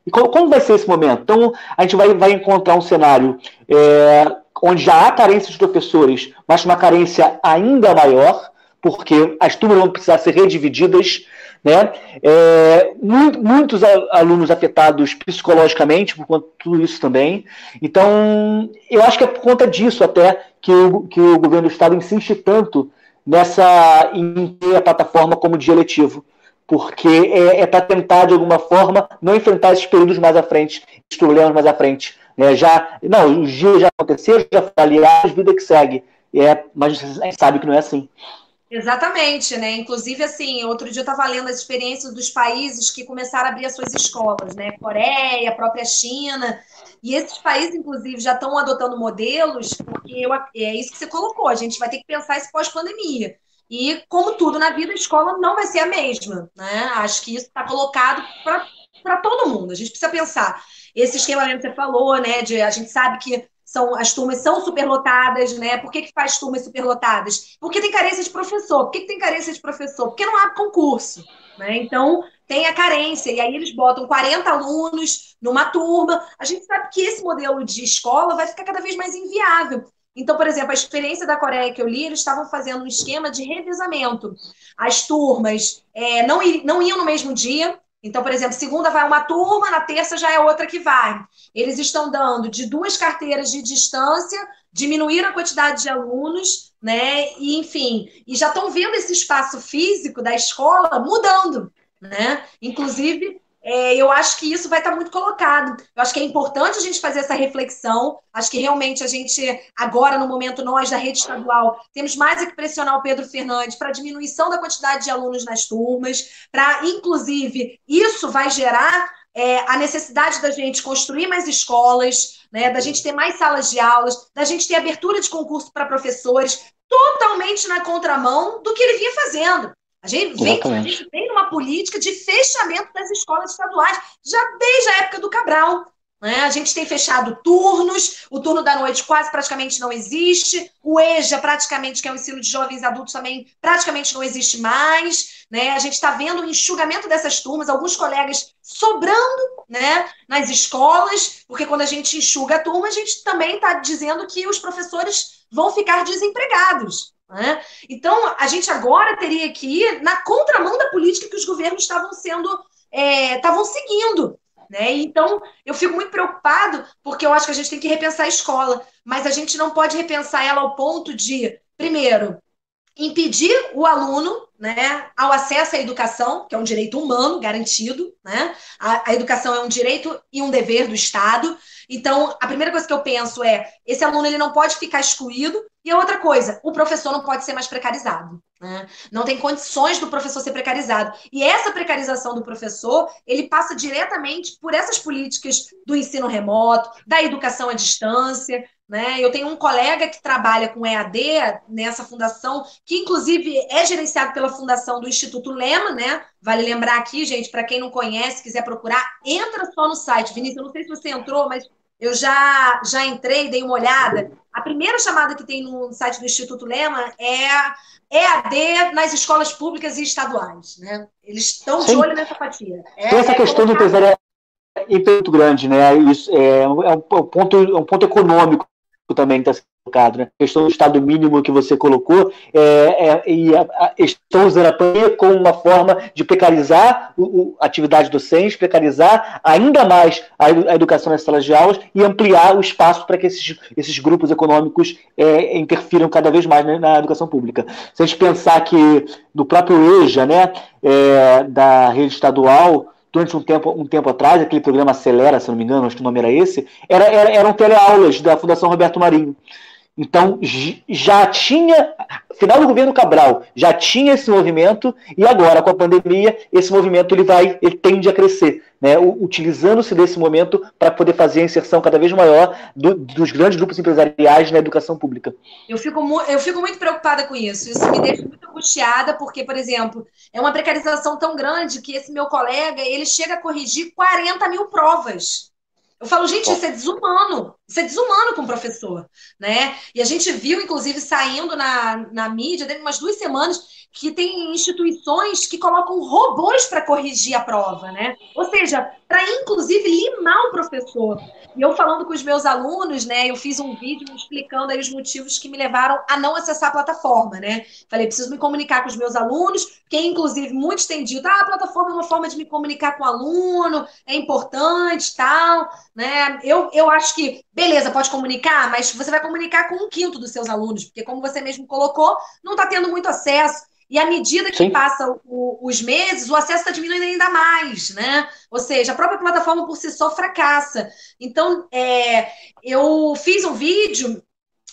C: E como vai ser esse momento? Então, a gente vai encontrar um cenário onde já há carência de professores, mas uma carência ainda maior, porque as turmas vão precisar ser redivididas, né? Muitos alunos afetados psicologicamente por conta de tudo isso também. Então, eu acho que é por conta disso até que o governo do estado insiste tanto em ter a plataforma como dia letivo, porque é para tentar, de alguma forma, não enfrentar esses períodos mais à frente, esses problemas mais à frente. Né? Os dias já aconteceram, já foi aliás, vida que segue. Mas a gente sabe que não é assim.
B: Exatamente, né? Inclusive, assim, outro dia eu estava lendo as experiências dos países que começaram a abrir as suas escolas, né? Coreia, a própria China, e esses países, inclusive, já estão adotando modelos, porque é isso que você colocou, a gente vai ter que pensar isso pós-pandemia. E, como tudo na vida, a escola não vai ser a mesma, né? Acho que isso está colocado para todo mundo, a gente precisa pensar. Esse esquema mesmo que você falou, né? A gente sabe que as turmas são superlotadas, né? Por que faz turmas superlotadas? Porque tem carência de professor. Por que tem carência de professor? Porque não abre concurso, né? Então, tem a carência. E aí eles botam 40 alunos numa turma. A gente sabe que esse modelo de escola vai ficar cada vez mais inviável. Então, por exemplo, a experiência da Coreia que eu li, eles estavam fazendo um esquema de revezamento. As turmas não iam no mesmo dia. Então, por exemplo, segunda vai uma turma, na terça já é outra que vai. Eles estão dando de 2 carteiras de distância, diminuíram a quantidade de alunos, né? E, enfim, e já estão vendo esse espaço físico da escola mudando, né? Inclusive, eu acho que isso vai estar muito colocado. Eu acho que é importante a gente fazer essa reflexão. Acho que realmente a gente, agora, no momento, nós da rede estadual, temos mais que pressionar o Pedro Fernandes para a diminuição da quantidade de alunos nas turmas, para, inclusive, isso vai gerar a necessidade da gente construir mais escolas, né, da gente ter mais salas de aulas, da gente ter abertura de concurso para professores, totalmente na contramão do que ele vinha fazendo. A gente vem numa política de fechamento das escolas estaduais, já desde a época do Cabral. né? A gente tem fechado turnos, o turno da noite quase praticamente não existe, o EJA praticamente, que é o ensino de jovens adultos, também praticamente não existe mais, né? A gente está vendo o enxugamento dessas turmas, alguns colegas sobrando, né, nas escolas, porque quando a gente enxuga a turma, a gente também está dizendo que os professores vão ficar desempregados, né? Então, a gente agora teria que ir na contramão da política que os governos estavam seguindo, né? Então, eu fico muito preocupado, porque eu acho que a gente tem que repensar a escola, mas a gente não pode repensar ela ao ponto de, primeiro, impedir o aluno, né, ao acesso à educação, que é um direito humano garantido, né? A educação é um direito e um dever do Estado. Então, a primeira coisa que eu penso é, esse aluno ele não pode ficar excluído, e a outra coisa, o professor não pode ser mais precarizado, né? Não tem condições do professor ser precarizado. E essa precarização do professor, ele passa diretamente por essas políticas do ensino remoto, da educação à distância, né? Eu tenho um colega que trabalha com EAD nessa fundação, que inclusive é gerenciado pela fundação do Instituto Lema, né? Vale lembrar aqui, gente, para quem não conhece, quiser procurar, entra só no site. Vinícius, eu não sei se você entrou, mas eu já entrei, dei uma olhada. A primeira chamada que tem no site do Instituto Lema é EAD nas escolas públicas e estaduais, né? Eles estão de olho nessa fatia.
C: Tem essa questão do empresariado muito grande, né? Isso é um ponto econômico também que está sendo colocado, né? A questão do estado mínimo que você colocou e estão usando a pandemia como uma forma de precarizar a atividade docente, precarizar ainda mais a educação nas salas de aulas e ampliar o espaço para que esses grupos econômicos interfiram cada vez mais, né, na educação pública. Se a gente pensar que do próprio EJA, né, da rede estadual, durante um tempo atrás, aquele programa Acelera, se não me engano, acho que o nome era esse, eram teleaulas da Fundação Roberto Marinho. Então, já tinha, final do governo Cabral, já tinha esse movimento, e agora, com a pandemia, esse movimento ele tende a crescer, né? Utilizando-se desse momento para poder fazer a inserção cada vez maior dos grandes grupos empresariais na educação pública.
B: Eu fico muito preocupada com isso. Isso me deixa muito angustiada, porque, por exemplo, é uma precarização tão grande que esse meu colega, ele chega a corrigir 40 mil provas. Eu falo, gente, isso é desumano. Isso é desumano com o professor, né? E a gente viu, inclusive, saindo na mídia, teve umas 2 semanas, que tem instituições que colocam robôs para corrigir a prova, né? Ou seja, para, inclusive, limar o professor. E eu falando com os meus alunos, né? Eu fiz um vídeo explicando aí os motivos que me levaram a não acessar a plataforma, né? Falei, preciso me comunicar com os meus alunos, que inclusive muitos têm dito, a plataforma é uma forma de me comunicar com o aluno, é importante, tal, né? Eu acho que, beleza, pode comunicar, mas você vai comunicar com 1/5 dos seus alunos, porque como você mesmo colocou, não está tendo muito acesso. E à medida que passam os meses, o acesso está diminuindo ainda mais, né? Ou seja, a própria plataforma por si só fracassa. Então, eu fiz um vídeo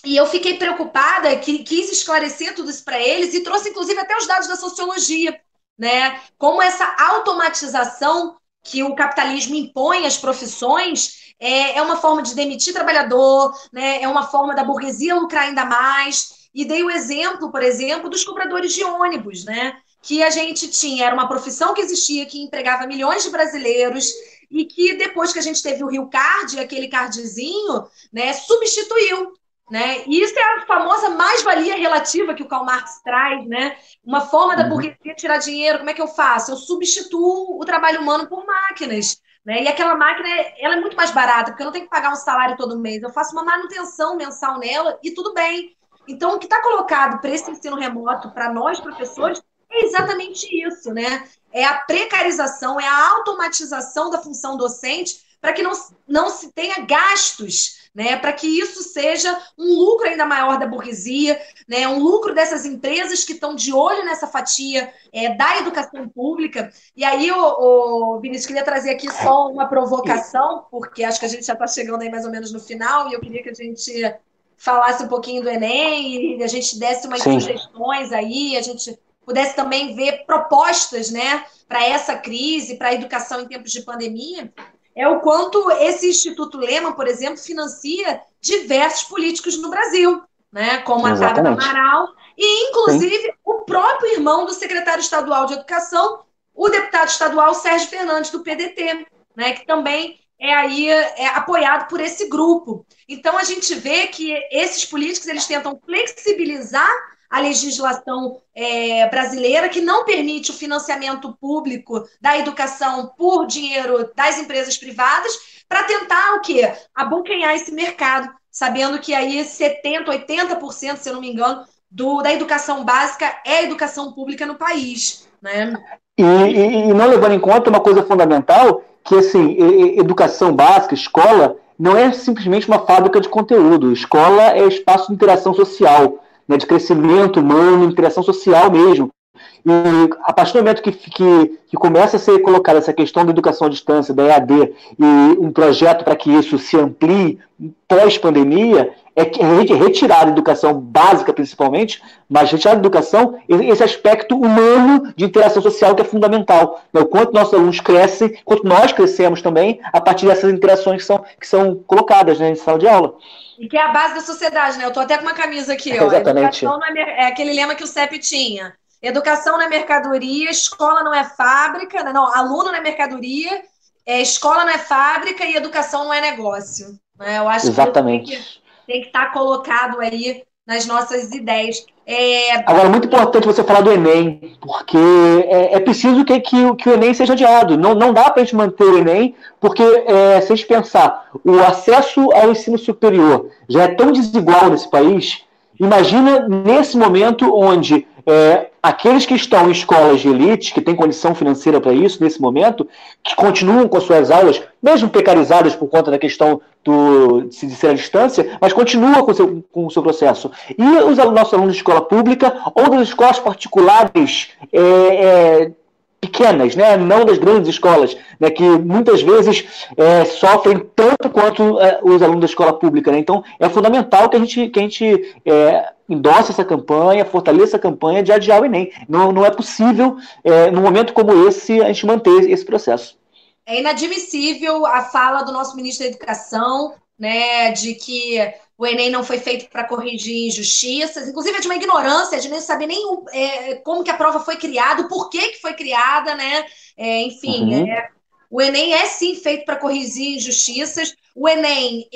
B: e eu fiquei preocupada, que quis esclarecer tudo isso para eles e trouxe, inclusive, até os dados da sociologia, né? Como essa automatização que o capitalismo impõe às profissões é uma forma de demitir trabalhador, né? É uma forma da burguesia lucrar ainda mais. E dei o exemplo, por exemplo, dos cobradores de ônibus, né? Que a gente tinha, era uma profissão que existia, que empregava milhões de brasileiros e que depois que a gente teve o Rio Card, aquele cardzinho, né, substituiu, né? E isso é a famosa mais-valia relativa que o Karl Marx traz, né? Uma forma da burguesia tirar dinheiro, como é que eu faço? Eu substituo o trabalho humano por máquinas, né? E aquela máquina, ela é muito mais barata, porque eu não tenho que pagar um salário todo mês, eu faço uma manutenção mensal nela e tudo bem. Então, o que está colocado para esse ensino remoto, para nós, professores, é exatamente isso, né? É a precarização, é a automatização da função docente para que não se tenha gastos, né? Para que isso seja um lucro ainda maior da burguesia, né? Um lucro dessas empresas que estão de olho nessa fatia da educação pública. E aí, Vinícius, queria trazer aqui só uma provocação, porque acho que a gente já está chegando aí mais ou menos no final, e eu queria que a gente falasse um pouquinho do Enem e a gente desse umas sugestões aí, a gente pudesse também ver propostas, né, para essa crise, para a educação em tempos de pandemia, é o quanto esse Instituto Lema, por exemplo, financia diversos políticos no Brasil, né, como a Tabata Amaral e, inclusive, o próprio irmão do secretário estadual de Educação, o deputado estadual Sérgio Fernandes, do PDT, né, que também apoiado por esse grupo. Então, a gente vê que esses políticos eles tentam flexibilizar a legislação brasileira, que não permite o financiamento público da educação por dinheiro das empresas privadas, para tentar o quê? Abocanhar esse mercado, sabendo que aí 70%, 80%, se eu não me engano, da educação básica é a educação pública no país, né?
C: E não levando em conta uma coisa fundamental, que assim, educação básica, escola, não é simplesmente uma fábrica de conteúdo. Escola é espaço de interação social, né, de crescimento humano, interação social mesmo. E a partir do momento que começa a ser colocada essa questão da educação à distância, da EAD, e um projeto para que isso se amplie pós-pandemia, é retirar a educação básica, principalmente, mas retirar a educação, esse aspecto humano de interação social que é fundamental. O quanto nossos alunos crescem, quanto nós crescemos também, a partir dessas interações que são colocadas, né, em sala de aula.
B: E que é a base da sociedade, né? Eu tô até com uma camisa aqui, ó.
C: Exatamente.
B: Educação é aquele lema que o CEP tinha. Educação não é mercadoria, escola não é fábrica, não, aluno não é mercadoria, escola não é fábrica e educação não é negócio. Né? Eu acho
C: Exatamente.
B: que tem que estar colocado aí nas nossas ideias.
C: Agora, muito importante você falar do Enem, porque é preciso que o Enem seja adiado. Não dá para a gente manter o Enem, porque se a gente pensar, o acesso ao ensino superior já é tão desigual nesse país. Imagina nesse momento onde aqueles que estão em escolas de elite, que têm condição financeira para isso, nesse momento, que continuam com as suas aulas, mesmo precarizadas por conta da questão de ser à distância, mas continuam com o seu processo. E os nossos alunos de escola pública ou das escolas particulares pequenas, né? Não das grandes escolas, né? Que muitas vezes sofrem tanto quanto os alunos da escola pública. Né? Então, é fundamental que a gente endosse essa campanha, fortaleça a campanha de adiar o Enem. Não é possível, num momento como esse, a gente manter esse processo.
B: É inadmissível a fala do nosso ministro da Educação, né, de que o Enem não foi feito para corrigir injustiças, inclusive é de uma ignorância, de nem saber nem como que a prova foi criada, por que foi criada, né? O Enem é sim feito para corrigir injustiças. O Enem,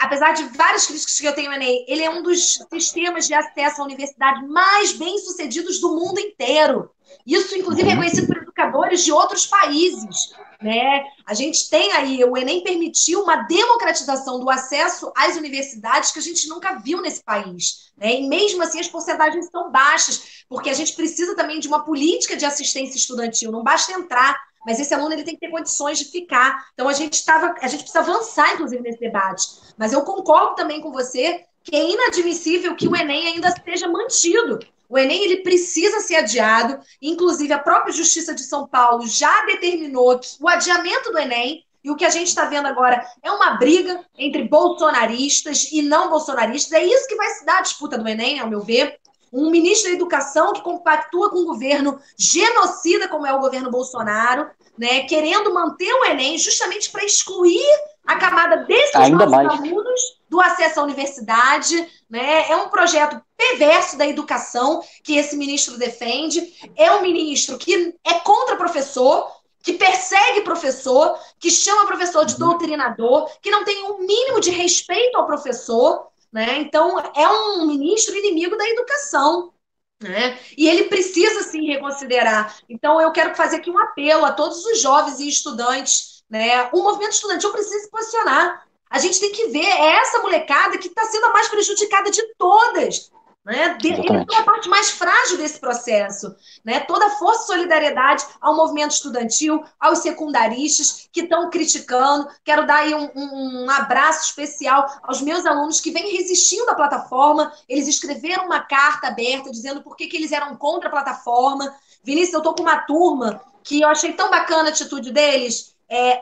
B: apesar de várias críticas que eu tenho ao Enem, ele é um dos sistemas de acesso à universidade mais bem-sucedidos do mundo inteiro. Isso, inclusive, é reconhecido por educadores de outros países. Né? A gente tem aí, o Enem permitiu uma democratização do acesso às universidades que a gente nunca viu nesse país. Né? E mesmo assim as porcentagens são baixas, porque a gente precisa também de uma política de assistência estudantil, não basta entrar, mas esse aluno ele tem que ter condições de ficar. Então a gente precisa avançar, inclusive, nesse debate. Mas eu concordo também com você que é inadmissível que o Enem ainda seja mantido. O Enem ele precisa ser adiado, inclusive a própria Justiça de São Paulo já determinou o adiamento do Enem, e o que a gente está vendo agora é uma briga entre bolsonaristas e não bolsonaristas. É isso que vai se dar a disputa do Enem, ao meu ver. Um ministro da Educação que compactua com um governo genocida, como é o governo Bolsonaro, né, querendo manter o Enem justamente para excluir a camada desses nossos alunos do acesso à universidade. Né? É um projeto perverso da educação que esse ministro defende. É um ministro que é contra professor, que persegue professor, que chama professor de doutrinador, que não tem um mínimo de respeito ao professor. Né? Então, é um ministro inimigo da educação. Né? E ele precisa, sim, reconsiderar. Então, eu quero fazer aqui um apelo a todos os jovens e estudantes. Né? O movimento estudantil precisa se posicionar. A gente tem que ver essa molecada que está sendo a mais prejudicada de todas. Né? Eles são a parte mais frágil desse processo. Né? Toda a força e solidariedade ao movimento estudantil, aos secundaristas que estão criticando. Quero dar aí um abraço especial aos meus alunos que vêm resistindo à plataforma. Eles escreveram uma carta aberta dizendo por que eles eram contra a plataforma. Vinícius, eu estou com uma turma que eu achei tão bacana a atitude deles.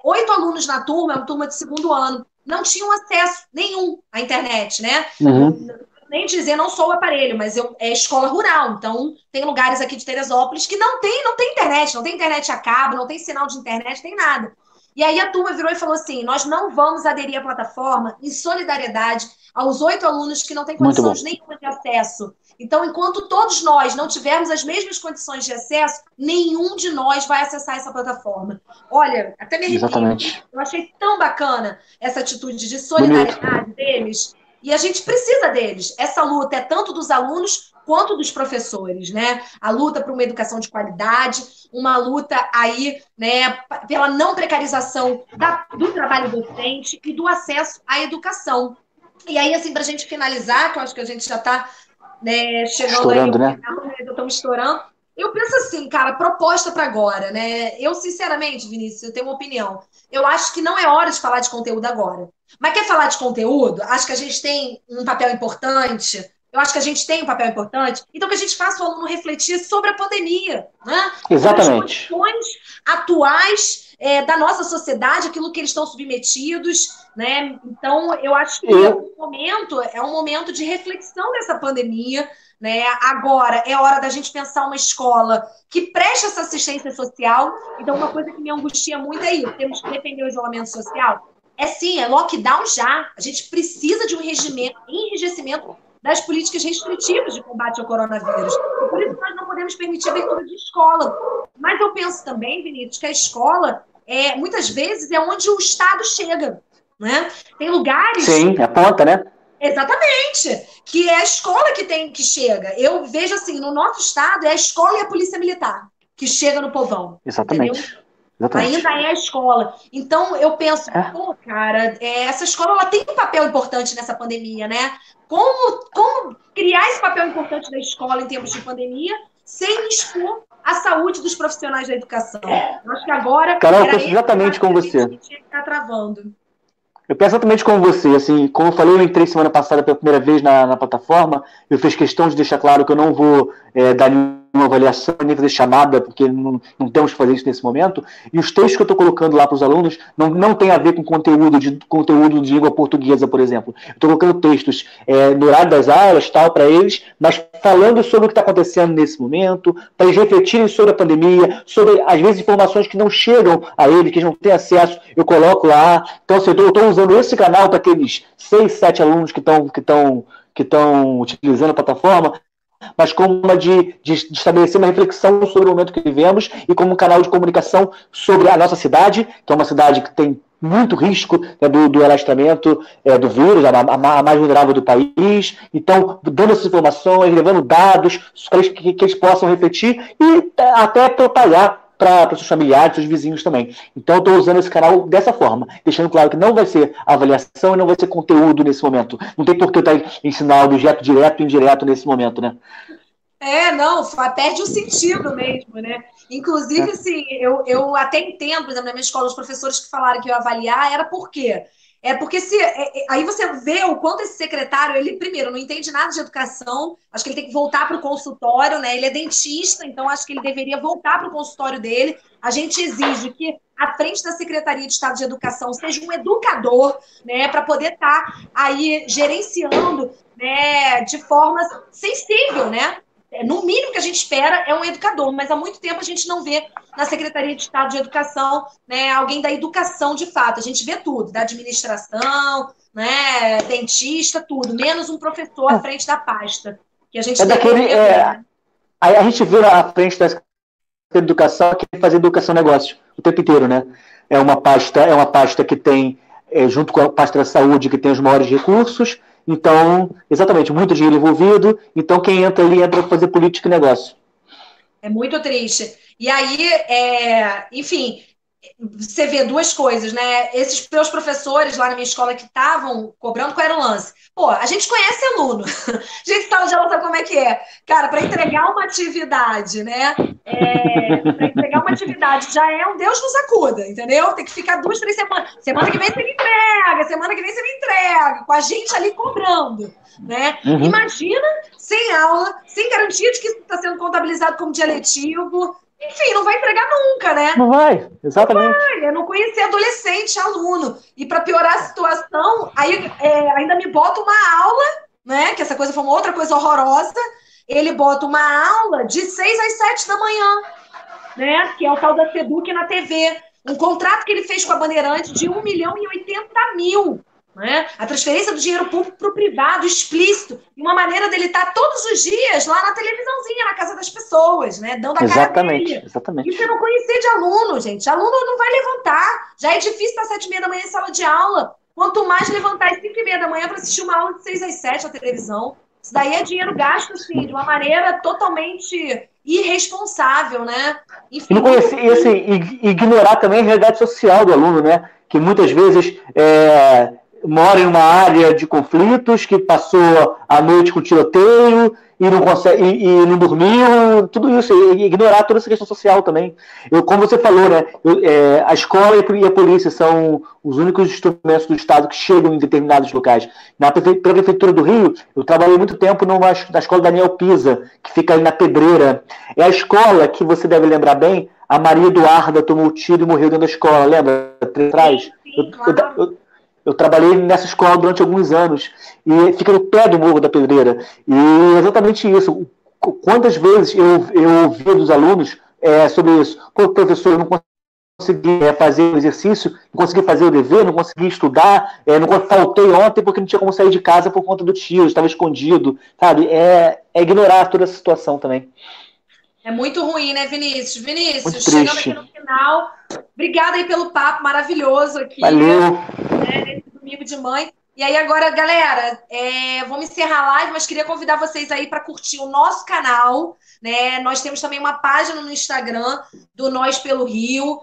B: 8 alunos na turma, é uma turma de 2º ano, não tinham acesso nenhum à internet, né? Nem dizer, não sou o aparelho, mas é escola rural, então tem lugares aqui de Teresópolis que não tem internet, não tem internet a cabo, não tem sinal de internet, não tem nada. E aí a turma virou e falou assim, nós não vamos aderir à plataforma em solidariedade aos 8 alunos que não têm
C: Muito bom.
B: condições nenhuma de acesso. Então, enquanto todos nós não tivermos as mesmas condições de acesso, nenhum de nós vai acessar essa plataforma. Olha, até me arrepio.
C: Exatamente.
B: Eu achei tão bacana essa atitude de
C: Bonito.
B: solidariedade deles, e a gente precisa deles. Essa luta é tanto dos alunos quanto dos professores, né? A luta por uma educação de qualidade, uma luta aí, né, pela não precarização do trabalho docente e do acesso à educação. E aí, assim, para a gente finalizar, que eu acho que a gente já está, né, chegando
C: Estourando,
B: aí,
C: né?
B: estamos estourando. Eu penso assim, cara, proposta para agora, né? Eu, sinceramente, Vinícius, eu tenho uma opinião. Eu acho que não é hora de falar de conteúdo agora. Mas quer falar de conteúdo? Acho que a gente tem um papel importante. Eu acho que a gente tem um papel importante. Então, que a gente faça o aluno refletir sobre a pandemia, né?
C: Exatamente.
B: Sobre as condições atuais da nossa sociedade, aquilo que eles estão submetidos, né? Então, eu acho que o momento é um momento de reflexão dessa pandemia, né? Agora é hora da gente pensar uma escola que preste essa assistência social. Então, uma coisa que me angustia muito é isso: temos que defender o isolamento social. É sim, é lockdown já. A gente precisa de um enrijecimento das políticas restritivas de combate ao coronavírus. E por isso nós não podemos permitir a abertura de escola. Mas eu penso também, Vinícius, que a escola, muitas vezes, é onde o Estado chega, né? Tem lugares...
C: Sim, a ponta, né?
B: Exatamente, que é a escola que chega. Eu vejo assim, no nosso estado, é a escola e a polícia militar que chega no povão.
C: Exatamente.
B: Entendeu?
C: Exatamente.
B: Ainda é a escola. Então, eu penso, pô, cara, essa escola ela tem um papel importante nessa pandemia, né? Como criar esse papel importante da escola em tempos de pandemia sem expor a saúde dos profissionais da educação? Eu acho que agora...
C: Carol, eu penso exatamente como você.
B: Que tinha que estar travando.
C: Eu penso exatamente como você, assim, como eu falei, eu entrei semana passada pela primeira vez na plataforma, eu fiz questão de deixar claro que eu não vou dar nenhuma avaliação, nem fazer chamada, porque não temos que fazer isso nesse momento, e os textos que eu estou colocando lá para os alunos não tem a ver com conteúdo de língua portuguesa, por exemplo. Eu estou colocando textos no horário das aulas, tal, para eles, mas falando sobre o que está acontecendo nesse momento, para eles refletirem sobre a pandemia, sobre, às vezes, informações que não chegam a eles, que eles não têm acesso, eu coloco lá. Então, assim, eu estou usando esse canal para aqueles 6, 7 alunos que estão utilizando a plataforma, mas como uma de estabelecer uma reflexão sobre o momento que vivemos e como um canal de comunicação sobre a nossa cidade, que é uma cidade que tem muito risco do alastramento do vírus, a mais vulnerável do país. Então, dando essas informações, levando dados para que eles possam refletir e até propagar para seus familiares, seus vizinhos também. Então, eu estou usando esse canal dessa forma, deixando claro que não vai ser avaliação e não vai ser conteúdo nesse momento. Não tem por que eu estar ensinando objeto direto e indireto nesse momento, né?
B: Não, perde o sentido mesmo, né? Inclusive, assim, eu até entendo, por exemplo, na minha escola, os professores que falaram que eu ia avaliar, era por quê? Porque aí você vê o quanto esse secretário, ele, primeiro, não entende nada de educação, acho que ele tem que voltar para o consultório, né? Ele é dentista, então acho que ele deveria voltar para o consultório dele. A gente exige que, à frente da Secretaria de Estado de Educação, seja um educador, né? Para poder estar aí gerenciando, né, de forma sensível, né? No mínimo que a gente espera é um educador, mas há muito tempo a gente não vê na Secretaria de Estado de Educação, né, alguém da educação de fato. A gente vê tudo, da administração, né, dentista, tudo, menos um professor à frente da pasta. Que a gente
C: a gente vê à frente da educação que fazer educação negócio o tempo inteiro, né? É uma pasta que tem, junto com a pasta da saúde, que tem os maiores recursos. Então, exatamente, muito dinheiro envolvido. Então, quem entra ali entra para fazer política e negócio.
B: É muito triste. E aí, enfim, você vê duas coisas, né? Esses meus professores lá na minha escola que estavam cobrando, qual era o lance? Pô, a gente conhece aluno. A gente sala de aula sabe como é que é. Cara, para entregar uma atividade, né? Para entregar uma atividade já é um Deus nos acuda, entendeu? Tem que ficar 2, 3 semanas. Semana que vem você me entrega, semana que vem você me entrega, com a gente ali cobrando, né?
C: Uhum.
B: Imagina sem aula, sem garantia de que isso está sendo contabilizado como dia letivo. Enfim, não vai entregar nunca, né?
C: Não vai, exatamente.
B: Não vai, eu não conheci adolescente, aluno. E para piorar a situação, aí ainda me bota uma aula, né? Que essa coisa foi uma outra coisa horrorosa. Ele bota uma aula de 6 às 7 da manhã, né? Que é o tal da Seduc na TV. Um contrato que ele fez com a Bandeirante de 1.080.000. né? A transferência do dinheiro público para o privado, explícito, e uma maneira dele estar todos os dias lá na televisãozinha, na casa das pessoas, né? Dando a cara dele.
C: Exatamente.
B: Isso eu não conhecer de aluno, gente. Aluno não vai levantar. Já é difícil estar 7h30 da manhã em sala de aula. Quanto mais levantar às 5h30 da manhã para assistir uma aula de 6 às 7 na televisão. Isso daí é dinheiro gasto, assim, de uma maneira totalmente irresponsável, né? Enfim,
C: e não conhecer, e, assim, ignorar também a realidade social do aluno, né? Que muitas vezes mora em uma área de conflitos, que passou a noite com tiroteio e não consegue, e não dormiu, tudo isso, e ignorar toda essa questão social também. Como você falou, né? A escola e a polícia são os únicos instrumentos do Estado que chegam em determinados locais. Pela Prefeitura do Rio, eu trabalhei muito tempo na escola Daniel Pisa, que fica aí na Pedreira. É a escola que você deve lembrar bem, a Maria Eduarda tomou um tiro e morreu dentro da escola, lembra? Atrás?
B: Sim, claro.
C: Eu trabalhei nessa escola durante alguns anos e fica no pé do Morro da Pedreira. E é exatamente isso. Quantas vezes eu ouvi dos alunos sobre isso? Pô, professor, eu não consegui fazer o exercício, não consegui fazer o dever, não consegui estudar, faltei ontem porque não tinha como sair de casa por conta do tiro, estava escondido, sabe? Ignorar toda essa situação também.
B: É muito ruim, né, Vinícius?
C: Muito
B: chegando
C: triste.
B: aqui no final. Obrigada aí pelo papo maravilhoso aqui.
C: Valeu.
B: Nesse domingo de mãe. E aí agora, galera, vamos encerrar a live, mas queria convidar vocês aí para curtir o nosso canal, né? Nós temos também uma página no Instagram do Nós pelo Rio.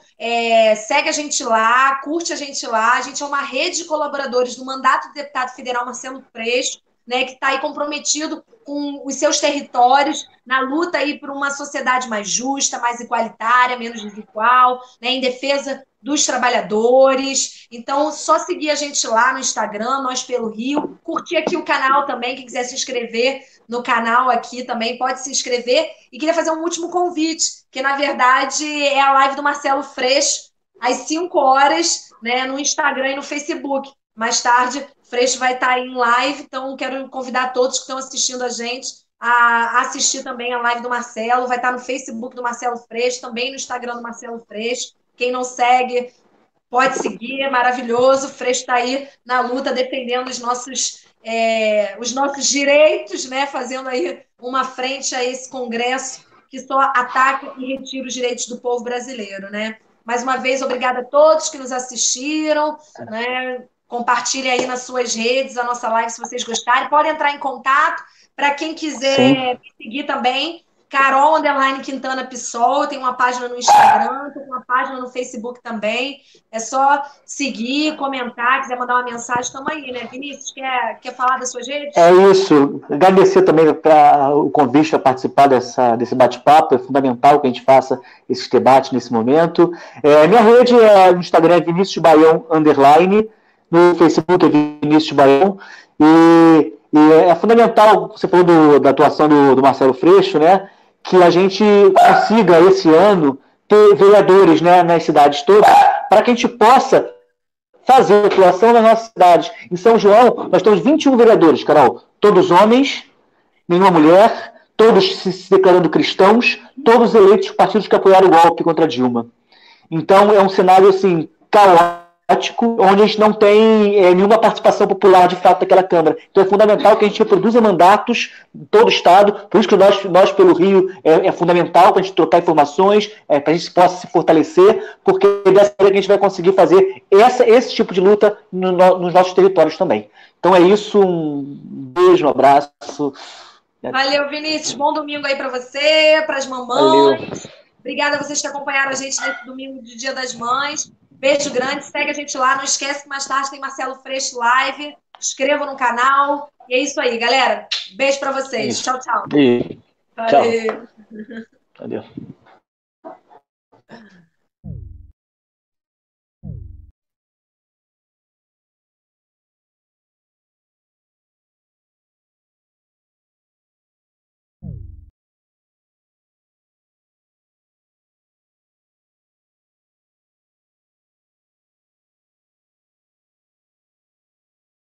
B: Segue a gente lá, curte a gente lá. A gente é uma rede de colaboradores do mandato do deputado federal Marcelo Freixo, né, que está aí comprometido com os seus territórios, na luta aí por uma sociedade mais justa, mais igualitária, menos desigual, né, em defesa dos trabalhadores. Então, só seguir a gente lá no Instagram, Nós pelo Rio, curtir aqui o canal também, quem quiser se inscrever no canal aqui também pode se inscrever. E queria fazer um último convite, que na verdade é a live do Marcelo Freixo, às 5 horas, né, no Instagram e no Facebook. Mais tarde, Freixo vai estar aí em live, então quero convidar todos que estão assistindo a gente a assistir também a live do Marcelo. Vai estar no Facebook do Marcelo Freixo, também no Instagram do Marcelo Freixo. Quem não segue, pode seguir, é maravilhoso. O Freixo está aí na luta, defendendo os nossos direitos, né? Fazendo aí uma frente a esse Congresso que só ataca e retira os direitos do povo brasileiro, né? Mais uma vez, obrigada a todos que nos assistiram, né? Compartilhem aí nas suas redes a nossa live se vocês gostarem. Podem entrar em contato. Para quem quiser me seguir também, Carol_Quintana Pissol, tem uma página no Instagram, tem uma página no Facebook também. É só seguir, comentar, quiser mandar uma mensagem, estamos aí, né? Vinícius, quer falar das suas redes?
C: É isso. Agradecer também o convite a participar desse bate-papo. É fundamental que a gente faça esse debate nesse momento. Minha rede no Instagram é Vinícius Baião _, no Facebook é Vinícius Baião. E é fundamental, você falou da atuação do Marcelo Freixo, né, que a gente consiga, esse ano, ter vereadores, né, nas cidades todas, para que a gente possa fazer atuação nas nossas cidades. Em São João, nós temos 21 vereadores, Carol, todos homens, nenhuma mulher, todos se declarando cristãos, todos eleitos partidos que apoiaram o golpe contra Dilma. Então, é um cenário, assim, caótico, onde a gente não tem nenhuma participação popular de fato daquela Câmara. Então é fundamental que a gente reproduza mandatos em todo o Estado, por isso que nós pelo Rio é fundamental para a gente trocar informações, para a gente possa se fortalecer, porque dessa maneira que a gente vai conseguir fazer esse tipo de luta nos nossos territórios também. Então é isso, um beijo, um abraço.
B: Valeu, Vinícius, bom domingo aí para você, para as mamães. Valeu. Obrigada a vocês que acompanharam a gente nesse domingo de Dia das Mães. Beijo grande, segue a gente lá. Não esquece que mais tarde tem Marcelo Freixo Live. Inscreva no canal. E é isso aí, galera. Beijo para vocês. Tchau, tchau.
C: Valeu.
B: Valeu.
C: Valeu.